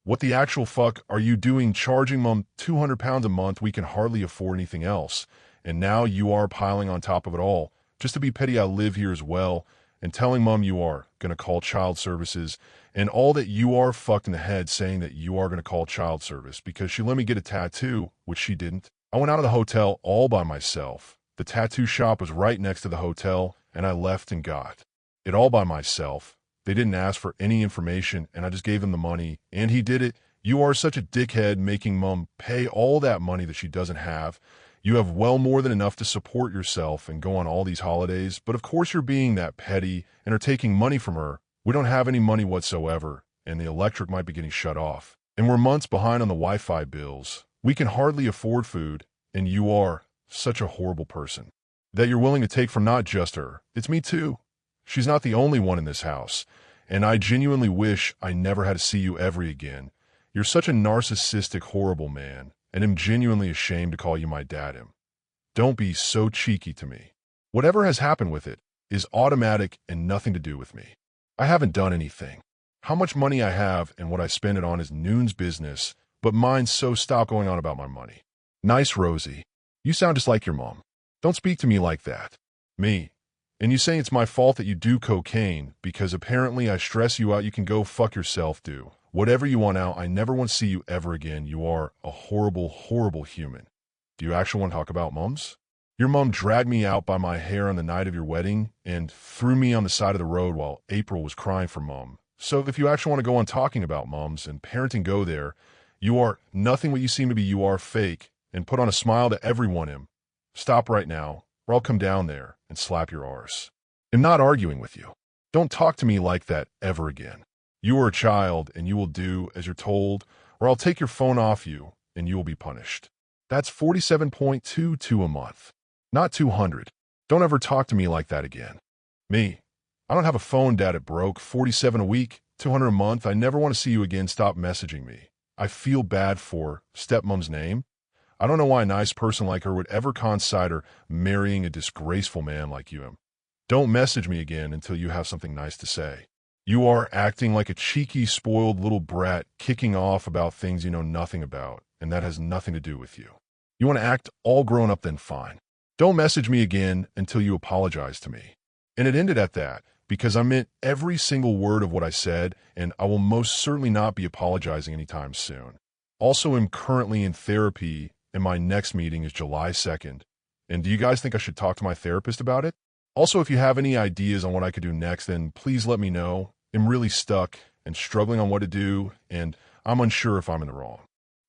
A: What the actual fuck are you doing charging mom 200 pounds a month? We can hardly afford anything else. And now you are piling on top of it all. Just to be petty, I live here as well. And telling mom you are going to call child services. And all that you are fucked in the head saying that you are going to call child service because she let me get a tattoo, which she didn't. I went out of the hotel all by myself. The tattoo shop was right next to the hotel, and I left and got it all by myself. They didn't ask for any information, and I just gave him the money, and he did it. You are such a dickhead making mom pay all that money that she doesn't have. You have well more than enough to support yourself and go on all these holidays, but of course you're being that petty and are taking money from her. We don't have any money whatsoever, and the electric might be getting shut off. And we're months behind on the Wi-Fi bills. We can hardly afford food, and you are such a horrible person that you're willing to take from not just her. It's me too. She's not the only one in this house, and I genuinely wish I never had to see you ever again. You're such a narcissistic, horrible man, and am genuinely ashamed to call you my dad. Don't be so cheeky to me. Whatever has happened with it is automatic and nothing to do with me. I haven't done anything. How much money I have and what I spend it on is Noon's business, but mine, so stop going on about my money. Nice, Rosie. You sound just like your mom. Don't speak to me like that. Me. And you say it's my fault that you do cocaine because apparently I stress you out. You can go fuck yourself, do whatever you want out. I never want to see you ever again. You are a horrible, horrible human. Do you actually want to talk about mums? Your mom dragged me out by my hair on the night of your wedding and threw me on the side of the road while April was crying for mom. So if you actually want to go on talking about mums and parenting, go there. You are nothing what you seem to be. You are fake, and put on a smile to everyone. Stop right now, or I'll come down there and slap your arse. I'm not arguing with you. Don't talk to me like that ever again. You are a child, and you will do as you're told, or I'll take your phone off you, and you will be punished. That's 47.22 a month, not 200. Don't ever talk to me like that again. Me. I don't have a phone, Dad. It broke. 47 a week, 200 a month. I never want to see you again. Stop messaging me. I feel bad for stepmom's name. I don't know why a nice person like her would ever consider marrying a disgraceful man like you. Don't message me again until you have something nice to say. You are acting like a cheeky, spoiled little brat kicking off about things you know nothing about, and that has nothing to do with you. You want to act all grown up, then fine. Don't message me again until you apologize to me. And it ended at that, because I meant every single word of what I said, and I will most certainly not be apologizing anytime soon. Also, I'm currently in therapy, and my next meeting is July 2nd. And do you guys think I should talk to my therapist about it? Also, if you have any ideas on what I could do next, then please let me know. I'm really stuck and struggling on what to do, and I'm unsure if I'm in the wrong.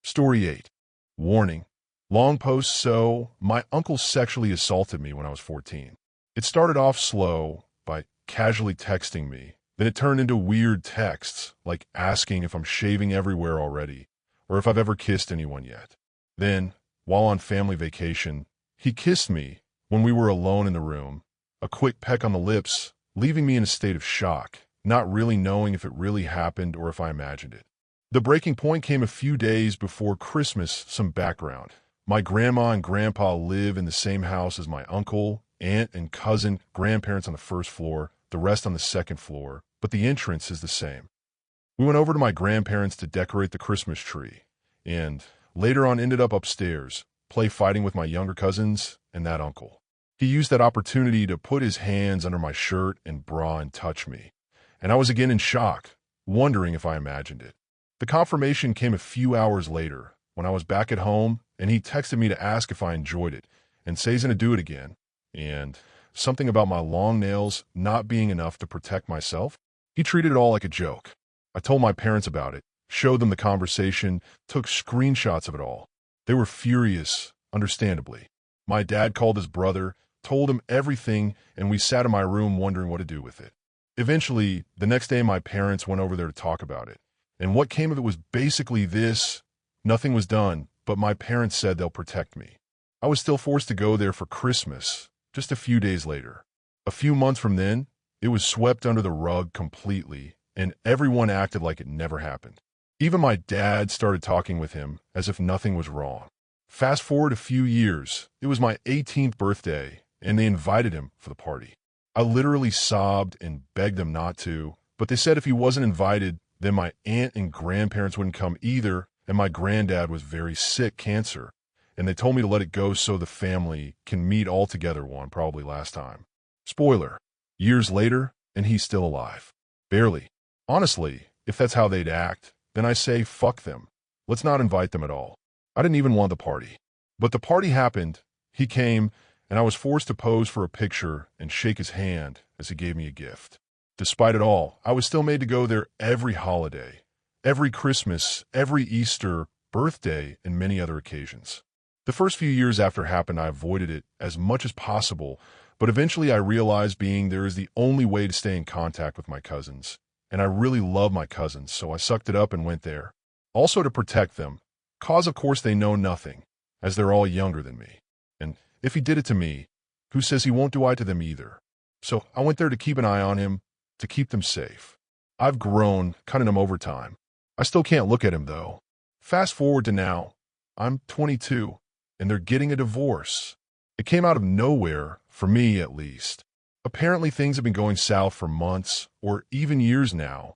A: Story 8. Warning. Long post. So, my uncle sexually assaulted me when I was 14. It started off slow by casually texting me. Then it turned into weird texts, like asking if I'm shaving everywhere already, or if I've ever kissed anyone yet. Then, while on family vacation, he kissed me when we were alone in the room, a quick peck on the lips, leaving me in a state of shock, not really knowing if it really happened or if I imagined it. The breaking point came a few days before Christmas. Some background. My grandma and grandpa live in the same house as my uncle, aunt, and cousin, grandparents on the first floor, the rest on the second floor, but the entrance is the same. We went over to my grandparents to decorate the Christmas tree, and later on ended up upstairs, play fighting with my younger cousins and that uncle. He used that opportunity to put his hands under my shirt and bra and touch me, and I was again in shock, wondering if I imagined it. The confirmation came a few hours later, when I was back at home, and he texted me to ask if I enjoyed it, and say he's going to do it again, and something about my long nails not being enough to protect myself. He treated it all like a joke. I told my parents about it, showed them the conversation, took screenshots of it all. They were furious, understandably. My dad called his brother, told him everything, and we sat in my room wondering what to do with it. Eventually, the next day my parents went over there to talk about it, and what came of it was basically this. Nothing was done, but my parents said they'll protect me. I was still forced to go there for Christmas, just a few days later. A few months from then, it was swept under the rug completely, and everyone acted like it never happened. Even my dad started talking with him as if nothing was wrong. Fast forward a few years, it was my 18th birthday, and they invited him for the party. I literally sobbed and begged them not to, but they said if he wasn't invited, then my aunt and grandparents wouldn't come either, and my granddad was very sick, cancer, and they told me to let it go so the family can meet all together one, probably last time. Spoiler, years later, and he's still alive. Barely. Honestly, if that's how they'd act, then I say fuck them. Let's not invite them at all. I didn't even want the party. But the party happened, he came, and I was forced to pose for a picture and shake his hand as he gave me a gift. Despite it all, I was still made to go there every holiday, every Christmas, every Easter, birthday, and many other occasions. The first few years after it happened, I avoided it as much as possible, but eventually I realized being there is the only way to stay in contact with my cousins. And I really love my cousins, so I sucked it up and went there. Also to protect them, cause of course they know nothing, as they're all younger than me. And if he did it to me, who says he won't do it to them either? So I went there to keep an eye on him, to keep them safe. I've grown, cutting him over time. I still can't look at him though. Fast forward to now. I'm 22, and they're getting a divorce. It came out of nowhere, for me at least. Apparently things have been going south for months, or even years now,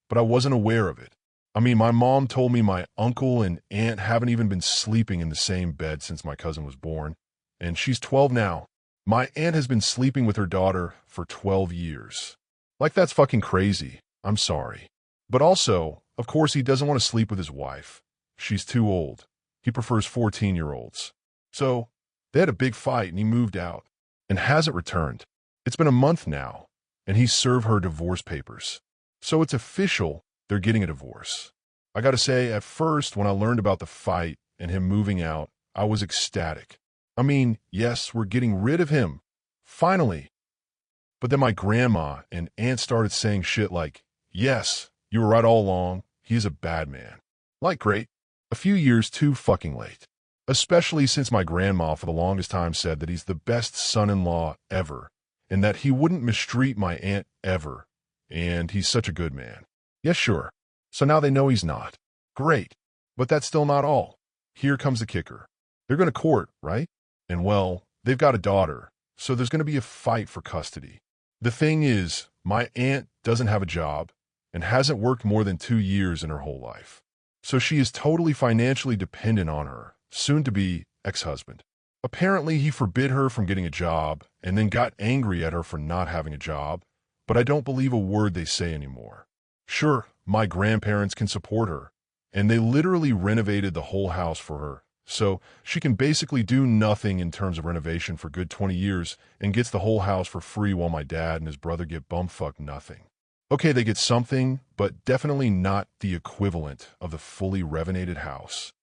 A: but I wasn't aware of it. I mean, my mom told me my uncle and aunt haven't even been sleeping in the same bed since my cousin was born, and she's 12 now. My aunt has been sleeping with her daughter for 12 years. Like, that's fucking crazy. I'm sorry. But also, of course, he doesn't want to sleep with his wife. She's too old. He prefers 14-year-olds. So, they had a big fight and he moved out, and hasn't returned. It's been a month now, and he served her divorce papers. So it's official, they're getting a divorce. I gotta say, at first, when I learned about the fight and him moving out, I was ecstatic. I mean, yes, we're getting rid of him. Finally. But then my grandma and aunt started saying shit like, yes, you were right all along, he's a bad man. Like, great. A few years too fucking late. Especially since my grandma for the longest time said that he's the best son-in-law ever, and that he wouldn't mistreat my aunt ever, and he's such a good man. Yes, sure. So now they know he's not. Great. But that's still not all. Here comes the kicker. They're going to court, right? And well, they've got a daughter, so there's going to be a fight for custody. The thing is, my aunt doesn't have a job and hasn't worked more than 2 years in her whole life. So she is totally financially dependent on her soon-to-be ex-husband. Apparently, he forbid her from getting a job and then got angry at her for not having a job, but I don't believe a word they say anymore. Sure, my grandparents can support her, and they literally renovated the whole house for her, so she can basically do nothing in terms of renovation for good 20 years and gets the whole house for free while my dad and his brother get bumfuck nothing. Okay, they get something, but definitely not the equivalent of the fully renovated house.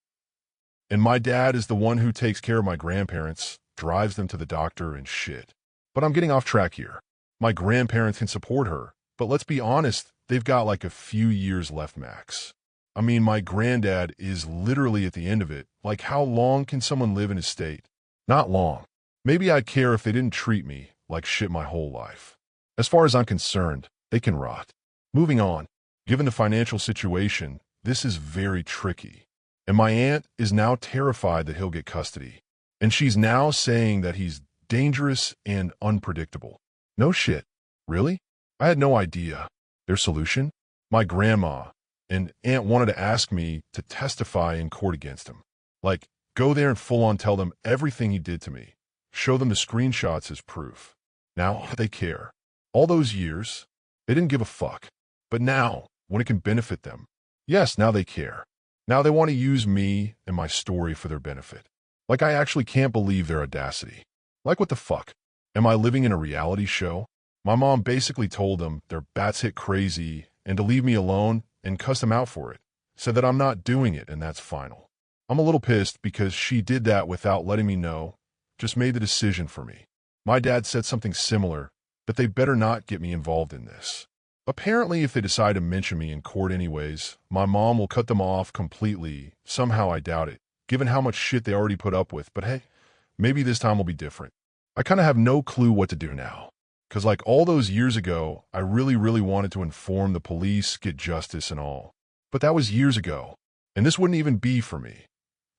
A: And my dad is the one who takes care of my grandparents, drives them to the doctor and shit. But I'm getting off track here. My grandparents can support her, but let's be honest, they've got like a few years left max. I mean, my granddad is literally at the end of it. Like, how long can someone live in his state? Not long. Maybe I'd care if they didn't treat me like shit my whole life. As far as I'm concerned, they can rot. Moving on. Given the financial situation, this is very tricky. And my aunt is now terrified that he'll get custody. And she's now saying that he's dangerous and unpredictable. No shit. Really? I had no idea. Their solution? My grandma and aunt wanted to ask me to testify in court against him. Like, go there and full-on tell them everything he did to me. Show them the screenshots as proof. Now they care. All those years, they didn't give a fuck. But now, when it can benefit them, yes, now they care. Now they want to use me and my story for their benefit. Like, I actually can't believe their audacity. Like, what the fuck? Am I living in a reality show? My mom basically told them they're batshit crazy and to leave me alone and cuss them out for it. Said that I'm not doing it and that's final. I'm a little pissed because she did that without letting me know, just made the decision for me. My dad said something similar, that they better not get me involved in this. Apparently, if they decide to mention me in court anyways, my mom will cut them off completely. Somehow I doubt it, given how much shit they already put up with. But hey, maybe this time will be different. I kind of have no clue what to do now. Because like all those years ago, I really wanted to inform the police, get justice and all. But that was years ago. And this wouldn't even be for me.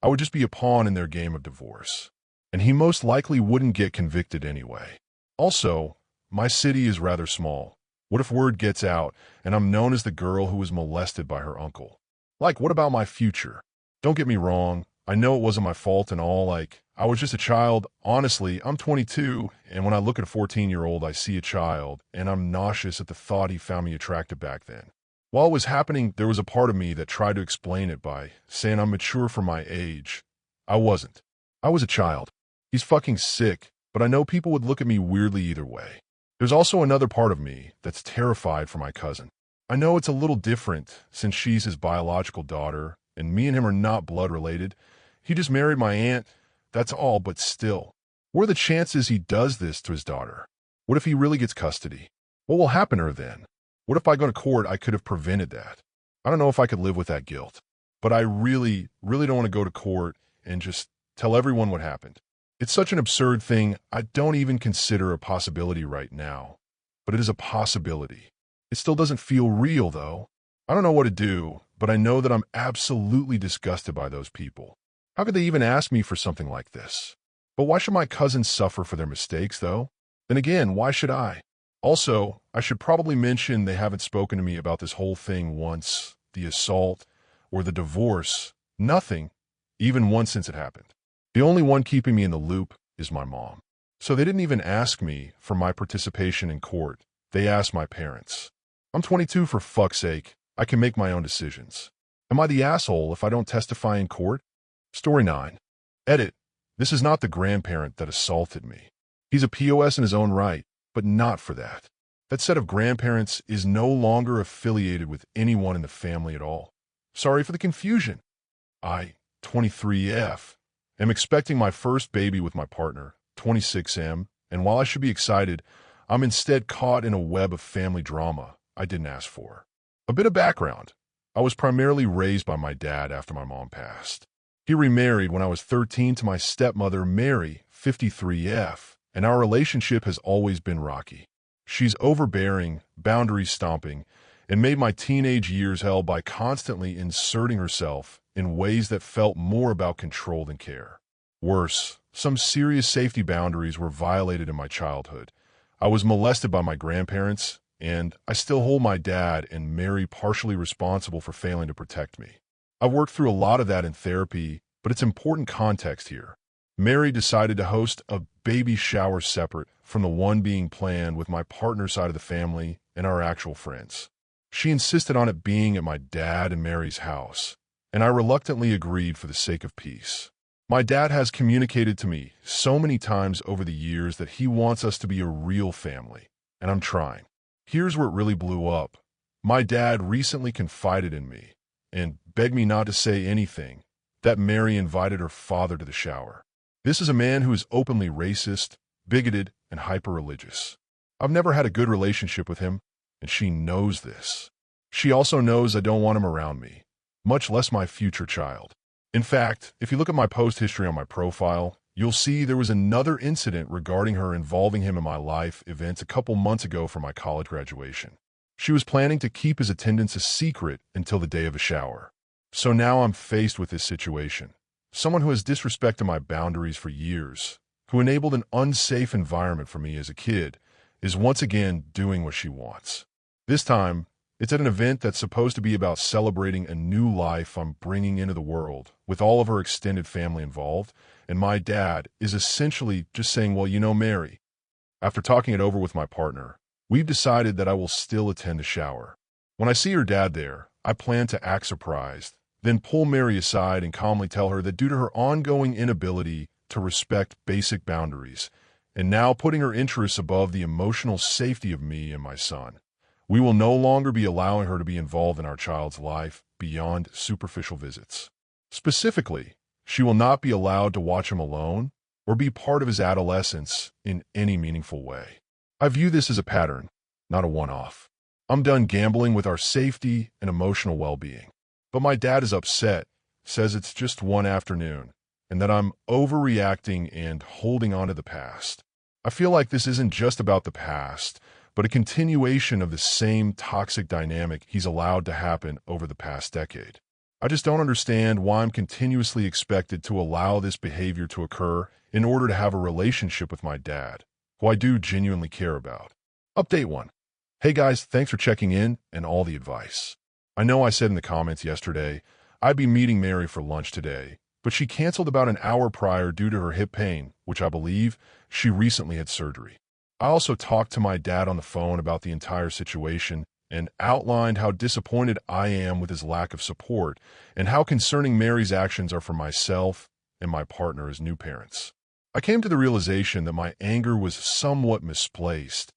A: I would just be a pawn in their game of divorce. And he most likely wouldn't get convicted anyway. Also, my city is rather small. What if word gets out and I'm known as the girl who was molested by her uncle? Like, what about my future? Don't get me wrong. I know it wasn't my fault and all. Like, I was just a child. Honestly, I'm 22, and when I look at a 14-year-old, I see a child, and I'm nauseous at the thought he found me attractive back then. While it was happening, there was a part of me that tried to explain it by saying I'm mature for my age. I wasn't. I was a child. He's fucking sick, but I know people would look at me weirdly either way. There's also another part of me that's terrified for my cousin. I know it's a little different since she's his biological daughter, and me and him are not blood related. He just married my aunt, that's all, but still. What are the chances he does this to his daughter? What if he really gets custody? What will happen to her then? What if by going to court I could have prevented that? I don't know if I could live with that guilt. But I really don't want to go to court and just tell everyone what happened. It's such an absurd thing, I don't even consider a possibility right now. But it is a possibility. It still doesn't feel real, though. I don't know what to do, but I know that I'm absolutely disgusted by those people. How could they even ask me for something like this? But why should my cousins suffer for their mistakes, though? Then again, why should I? Also, I should probably mention they haven't spoken to me about this whole thing once, the assault, or the divorce, nothing, even once since it happened. The only one keeping me in the loop is my mom. So they didn't even ask me for my participation in court. They asked my parents. I'm 22 for fuck's sake. I can make my own decisions. Am I the asshole if I don't testify in court? Story 9. Edit. This is not the grandparent that assaulted me. He's a POS in his own right, but not for that. That set of grandparents is no longer affiliated with anyone in the family at all. Sorry for the confusion. I, 23F, am expecting my first baby with my partner, 26M, and while I should be excited, I'm instead caught in a web of family drama I didn't ask for. A bit of background. I was primarily raised by my dad after my mom passed. He remarried when I was 13 to my stepmother, Mary, 53F, and our relationship has always been rocky. She's overbearing, boundary stomping, and made my teenage years hell by constantly inserting herself in ways that felt more about control than care. Worse, some serious safety boundaries were violated in my childhood. I was molested by my grandparents, and I still hold my dad and Mary partially responsible for failing to protect me. I've worked through a lot of that in therapy, but it's important context here. Mary decided to host a baby shower separate from the one being planned with my partner's side of the family and our actual friends. She insisted on it being at my dad and Mary's house, and I reluctantly agreed for the sake of peace. My dad has communicated to me so many times over the years that he wants us to be a real family, and I'm trying. Here's where it really blew up. My dad recently confided in me and begged me not to say anything that Mary invited her father to the shower. This is a man who is openly racist, bigoted, and hyper-religious. I've never had a good relationship with him, and she knows this. She also knows I don't want him around me, much less my future child. In fact, if you look at my post history on my profile, you'll see there was another incident regarding her involving him in my life events a couple months ago for my college graduation. She was planning to keep his attendance a secret until the day of a shower. So now I'm faced with this situation. Someone who has disrespected my boundaries for years, who enabled an unsafe environment for me as a kid, is once again doing what she wants. This time, it's at an event that's supposed to be about celebrating a new life I'm bringing into the world, with all of her extended family involved, and my dad is essentially just saying, well, you know, Mary. After talking it over with my partner, we've decided that I will still attend the shower. When I see her dad there, I plan to act surprised, then pull Mary aside and calmly tell her that due to her ongoing inability to respect basic boundaries, and now putting her interests above the emotional safety of me and my son, we will no longer be allowing her to be involved in our child's life beyond superficial visits. Specifically, she will not be allowed to watch him alone or be part of his adolescence in any meaningful way. I view this as a pattern, not a one-off. I'm done gambling with our safety and emotional well-being. But my dad is upset, says it's just one afternoon, and that I'm overreacting and holding on to the past. I feel like this isn't just about the past, but a continuation of the same toxic dynamic he's allowed to happen over the past decade. I just don't understand why I'm continuously expected to allow this behavior to occur in order to have a relationship with my dad, who I do genuinely care about. Update 1. Hey guys, thanks for checking in and all the advice. I know I said in the comments yesterday I'd be meeting Mary for lunch today, but she canceled about an hour prior due to her hip pain, which I believe she recently had surgery. I also talked to my dad on the phone about the entire situation and outlined how disappointed I am with his lack of support and how concerning Mary's actions are for myself and my partner as new parents. I came to the realization that my anger was somewhat misplaced.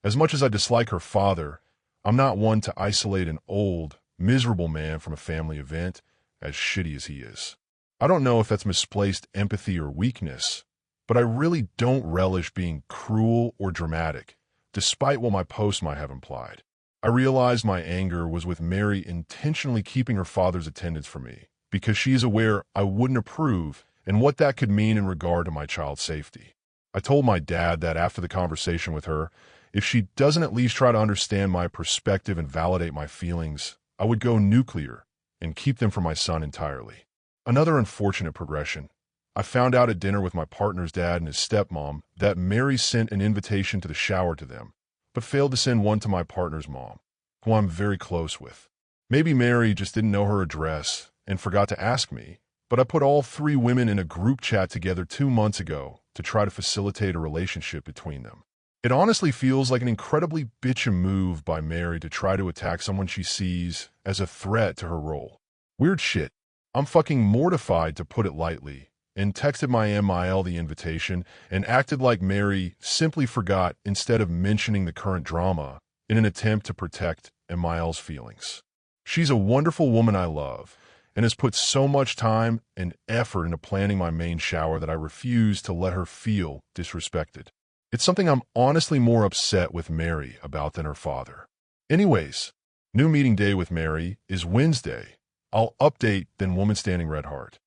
A: As much as I dislike her father, I'm not one to isolate an old, miserable man from a family event, as shitty as he is. I don't know if that's misplaced empathy or weakness, but I really don't relish being cruel or dramatic, despite what my post might have implied. I realized my anger was with Mary intentionally keeping her father's attendance from me, because she is aware I wouldn't approve and what that could mean in regard to my child's safety. I told my dad that after the conversation with her, if she doesn't at least try to understand my perspective and validate my feelings, I would go nuclear and keep them from my son entirely. Another unfortunate progression. I found out at dinner with my partner's dad and his stepmom that Mary sent an invitation to the shower to them, but failed to send one to my partner's mom, who I'm very close with. Maybe Mary just didn't know her address and forgot to ask me, but I put all three women in a group chat together 2 months ago to try to facilitate a relationship between them. It honestly feels like an incredibly bitchin' move by Mary to try to attack someone she sees as a threat to her role. Weird shit. I'm fucking mortified, to put it lightly, and texted my MIL the invitation and acted like Mary simply forgot instead of mentioning the current drama in an attempt to protect MIL's feelings. She's a wonderful woman I love and has put so much time and effort into planning my main shower that I refuse to let her feel disrespected. It's something I'm honestly more upset with Mary about than her father. Anyways, new meeting day with Mary is Wednesday. I'll update then woman standing red heart.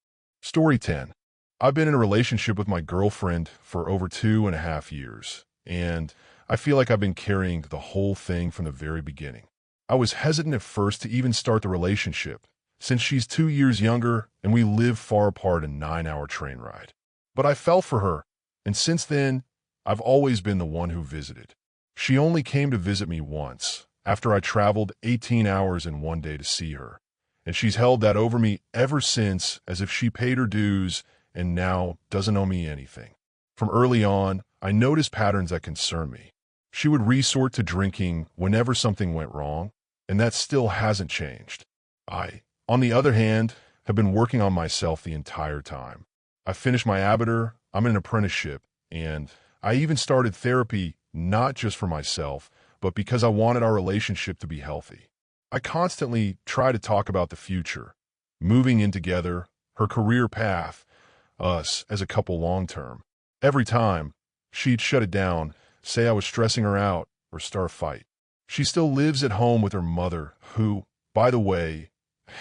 A: Story 10. I've been in a relationship with my girlfriend for over 2.5 years, and I feel like I've been carrying the whole thing from the very beginning. I was hesitant at first to even start the relationship, since she's 2 years younger and we live far apart, a 9-hour train ride. But I fell for her, and since then, I've always been the one who visited. She only came to visit me once, after I traveled 18 hours in one day to see her, and she's held that over me ever since as if she paid her dues and now doesn't owe me anything. From early on, I noticed patterns that concern me. She would resort to drinking whenever something went wrong, and that still hasn't changed. I, on the other hand, have been working on myself the entire time. I finished my abitur, I'm in an apprenticeship, and I even started therapy not just for myself, but because I wanted our relationship to be healthy. I constantly try to talk about the future, moving in together, her career path, us as a couple long term. Every time, she'd shut it down, say I was stressing her out, or start a fight. She still lives at home with her mother, who, by the way,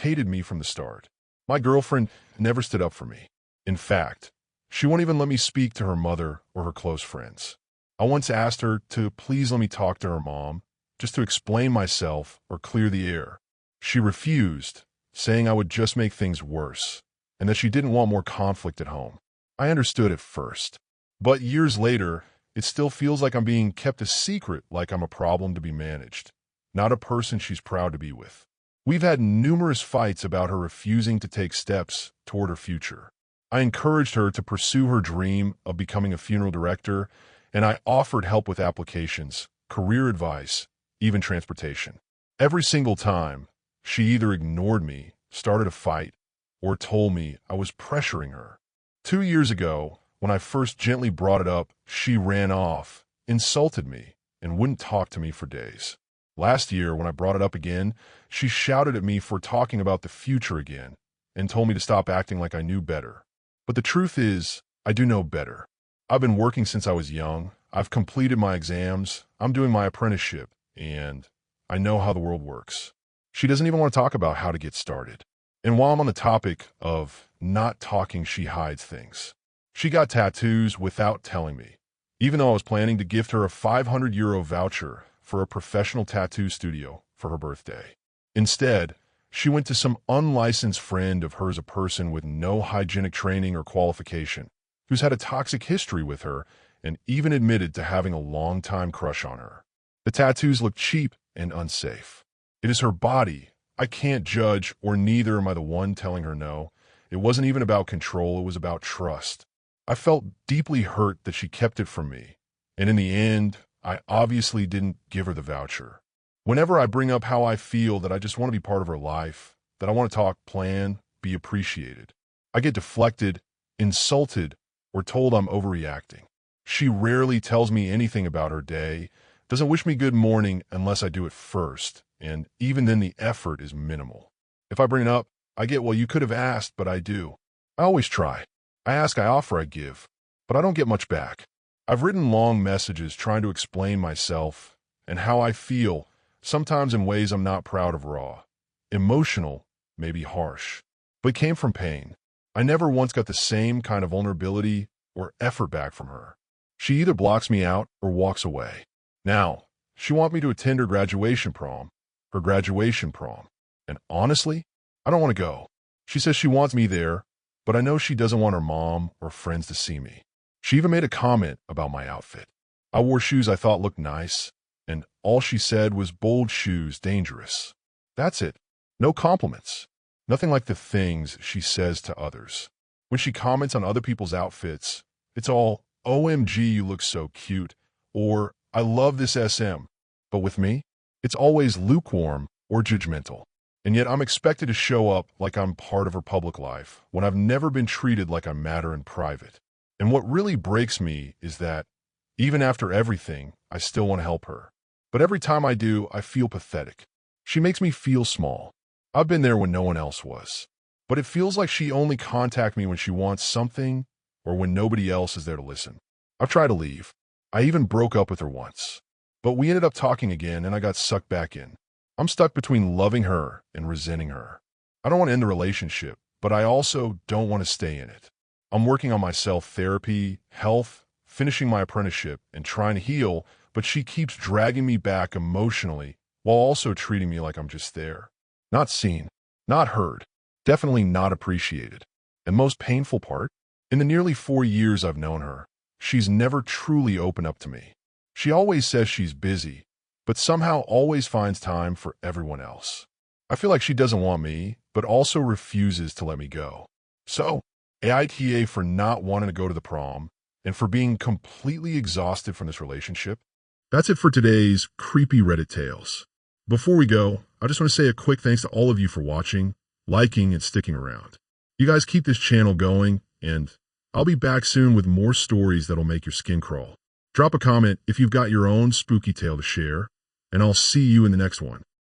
A: hated me from the start. My girlfriend never stood up for me. In fact, she won't even let me speak to her mother or her close friends. I once asked her to please let me talk to her mom, just to explain myself or clear the air. She refused, saying I would just make things worse, and that she didn't want more conflict at home. I understood at first, but years later, it still feels like I'm being kept a secret, like I'm a problem to be managed, not a person she's proud to be with. We've had numerous fights about her refusing to take steps toward her future. I encouraged her to pursue her dream of becoming a funeral director, and I offered help with applications, career advice, even transportation. Every single time, she either ignored me, started a fight, or told me I was pressuring her. 2 years ago, when I first gently brought it up, she ran off, insulted me, and wouldn't talk to me for days. Last year, when I brought it up again, she shouted at me for talking about the future again and told me to stop acting like I knew better. But the truth is, I do know better. I've been working since I was young. I've completed my exams. I'm doing my apprenticeship, and I know how the world works. She doesn't even want to talk about how to get started. And while I'm on the topic of not talking, she hides things. She got tattoos without telling me, even though I was planning to gift her a €500 voucher for a professional tattoo studio for her birthday. Instead, she went to some unlicensed friend of hers, a person with no hygienic training or qualification, who's had a toxic history with her and even admitted to having a long-time crush on her. The tattoos look cheap and unsafe. It is her body. I can't judge, or neither am I the one telling her no. It wasn't even about control, it was about trust. I felt deeply hurt that she kept it from me, and in the end, I obviously didn't give her the voucher. Whenever I bring up how I feel that I just want to be part of her life, that I want to talk, plan, be appreciated, I get deflected, insulted, or told I'm overreacting. She rarely tells me anything about her day, doesn't wish me good morning unless I do it first, and even then the effort is minimal. If I bring it up, I get, well, you could have asked, but I do. I always try. I ask, I offer, I give, but I don't get much back. I've written long messages trying to explain myself and how I feel, sometimes in ways I'm not proud of, raw, emotional, maybe harsh, but came from pain. I never once got the same kind of vulnerability or effort back from her. She either blocks me out or walks away. Now, she wants me to attend her graduation prom, and honestly, I don't want to go. She says she wants me there, but I know she doesn't want her mom or friends to see me. She even made a comment about my outfit. I wore shoes I thought looked nice, and all she said was bold shoes, dangerous. That's it. No compliments. Nothing like the things she says to others. When she comments on other people's outfits, it's all, OMG, you look so cute, or I love this SM. But with me, it's always lukewarm or judgmental. And yet I'm expected to show up like I'm part of her public life when I've never been treated like I matter in private. And what really breaks me is that, even after everything, I still want to help her. But every time I do, I feel pathetic. She makes me feel small. I've been there when no one else was. But it feels like she only contacts me when she wants something or when nobody else is there to listen. I've tried to leave. I even broke up with her once. But we ended up talking again and I got sucked back in. I'm stuck between loving her and resenting her. I don't want to end the relationship, but I also don't want to stay in it. I'm working on myself, therapy, health, finishing my apprenticeship, and trying to heal, but she keeps dragging me back emotionally while also treating me like I'm just there. Not seen, not heard, definitely not appreciated. And most painful part, in the nearly 4 years I've known her, she's never truly opened up to me. She always says she's busy, but somehow always finds time for everyone else. I feel like she doesn't want me, but also refuses to let me go. So, AITA for not wanting to go to the prom and for being completely exhausted from this relationship. That's it for today's creepy Reddit tales. Before we go, I just want to say a quick thanks to all of you for watching, liking, and sticking around. You guys keep this channel going, and I'll be back soon with more stories that'll make your skin crawl. Drop a comment if you've got your own spooky tale to share, and I'll see you in the next one.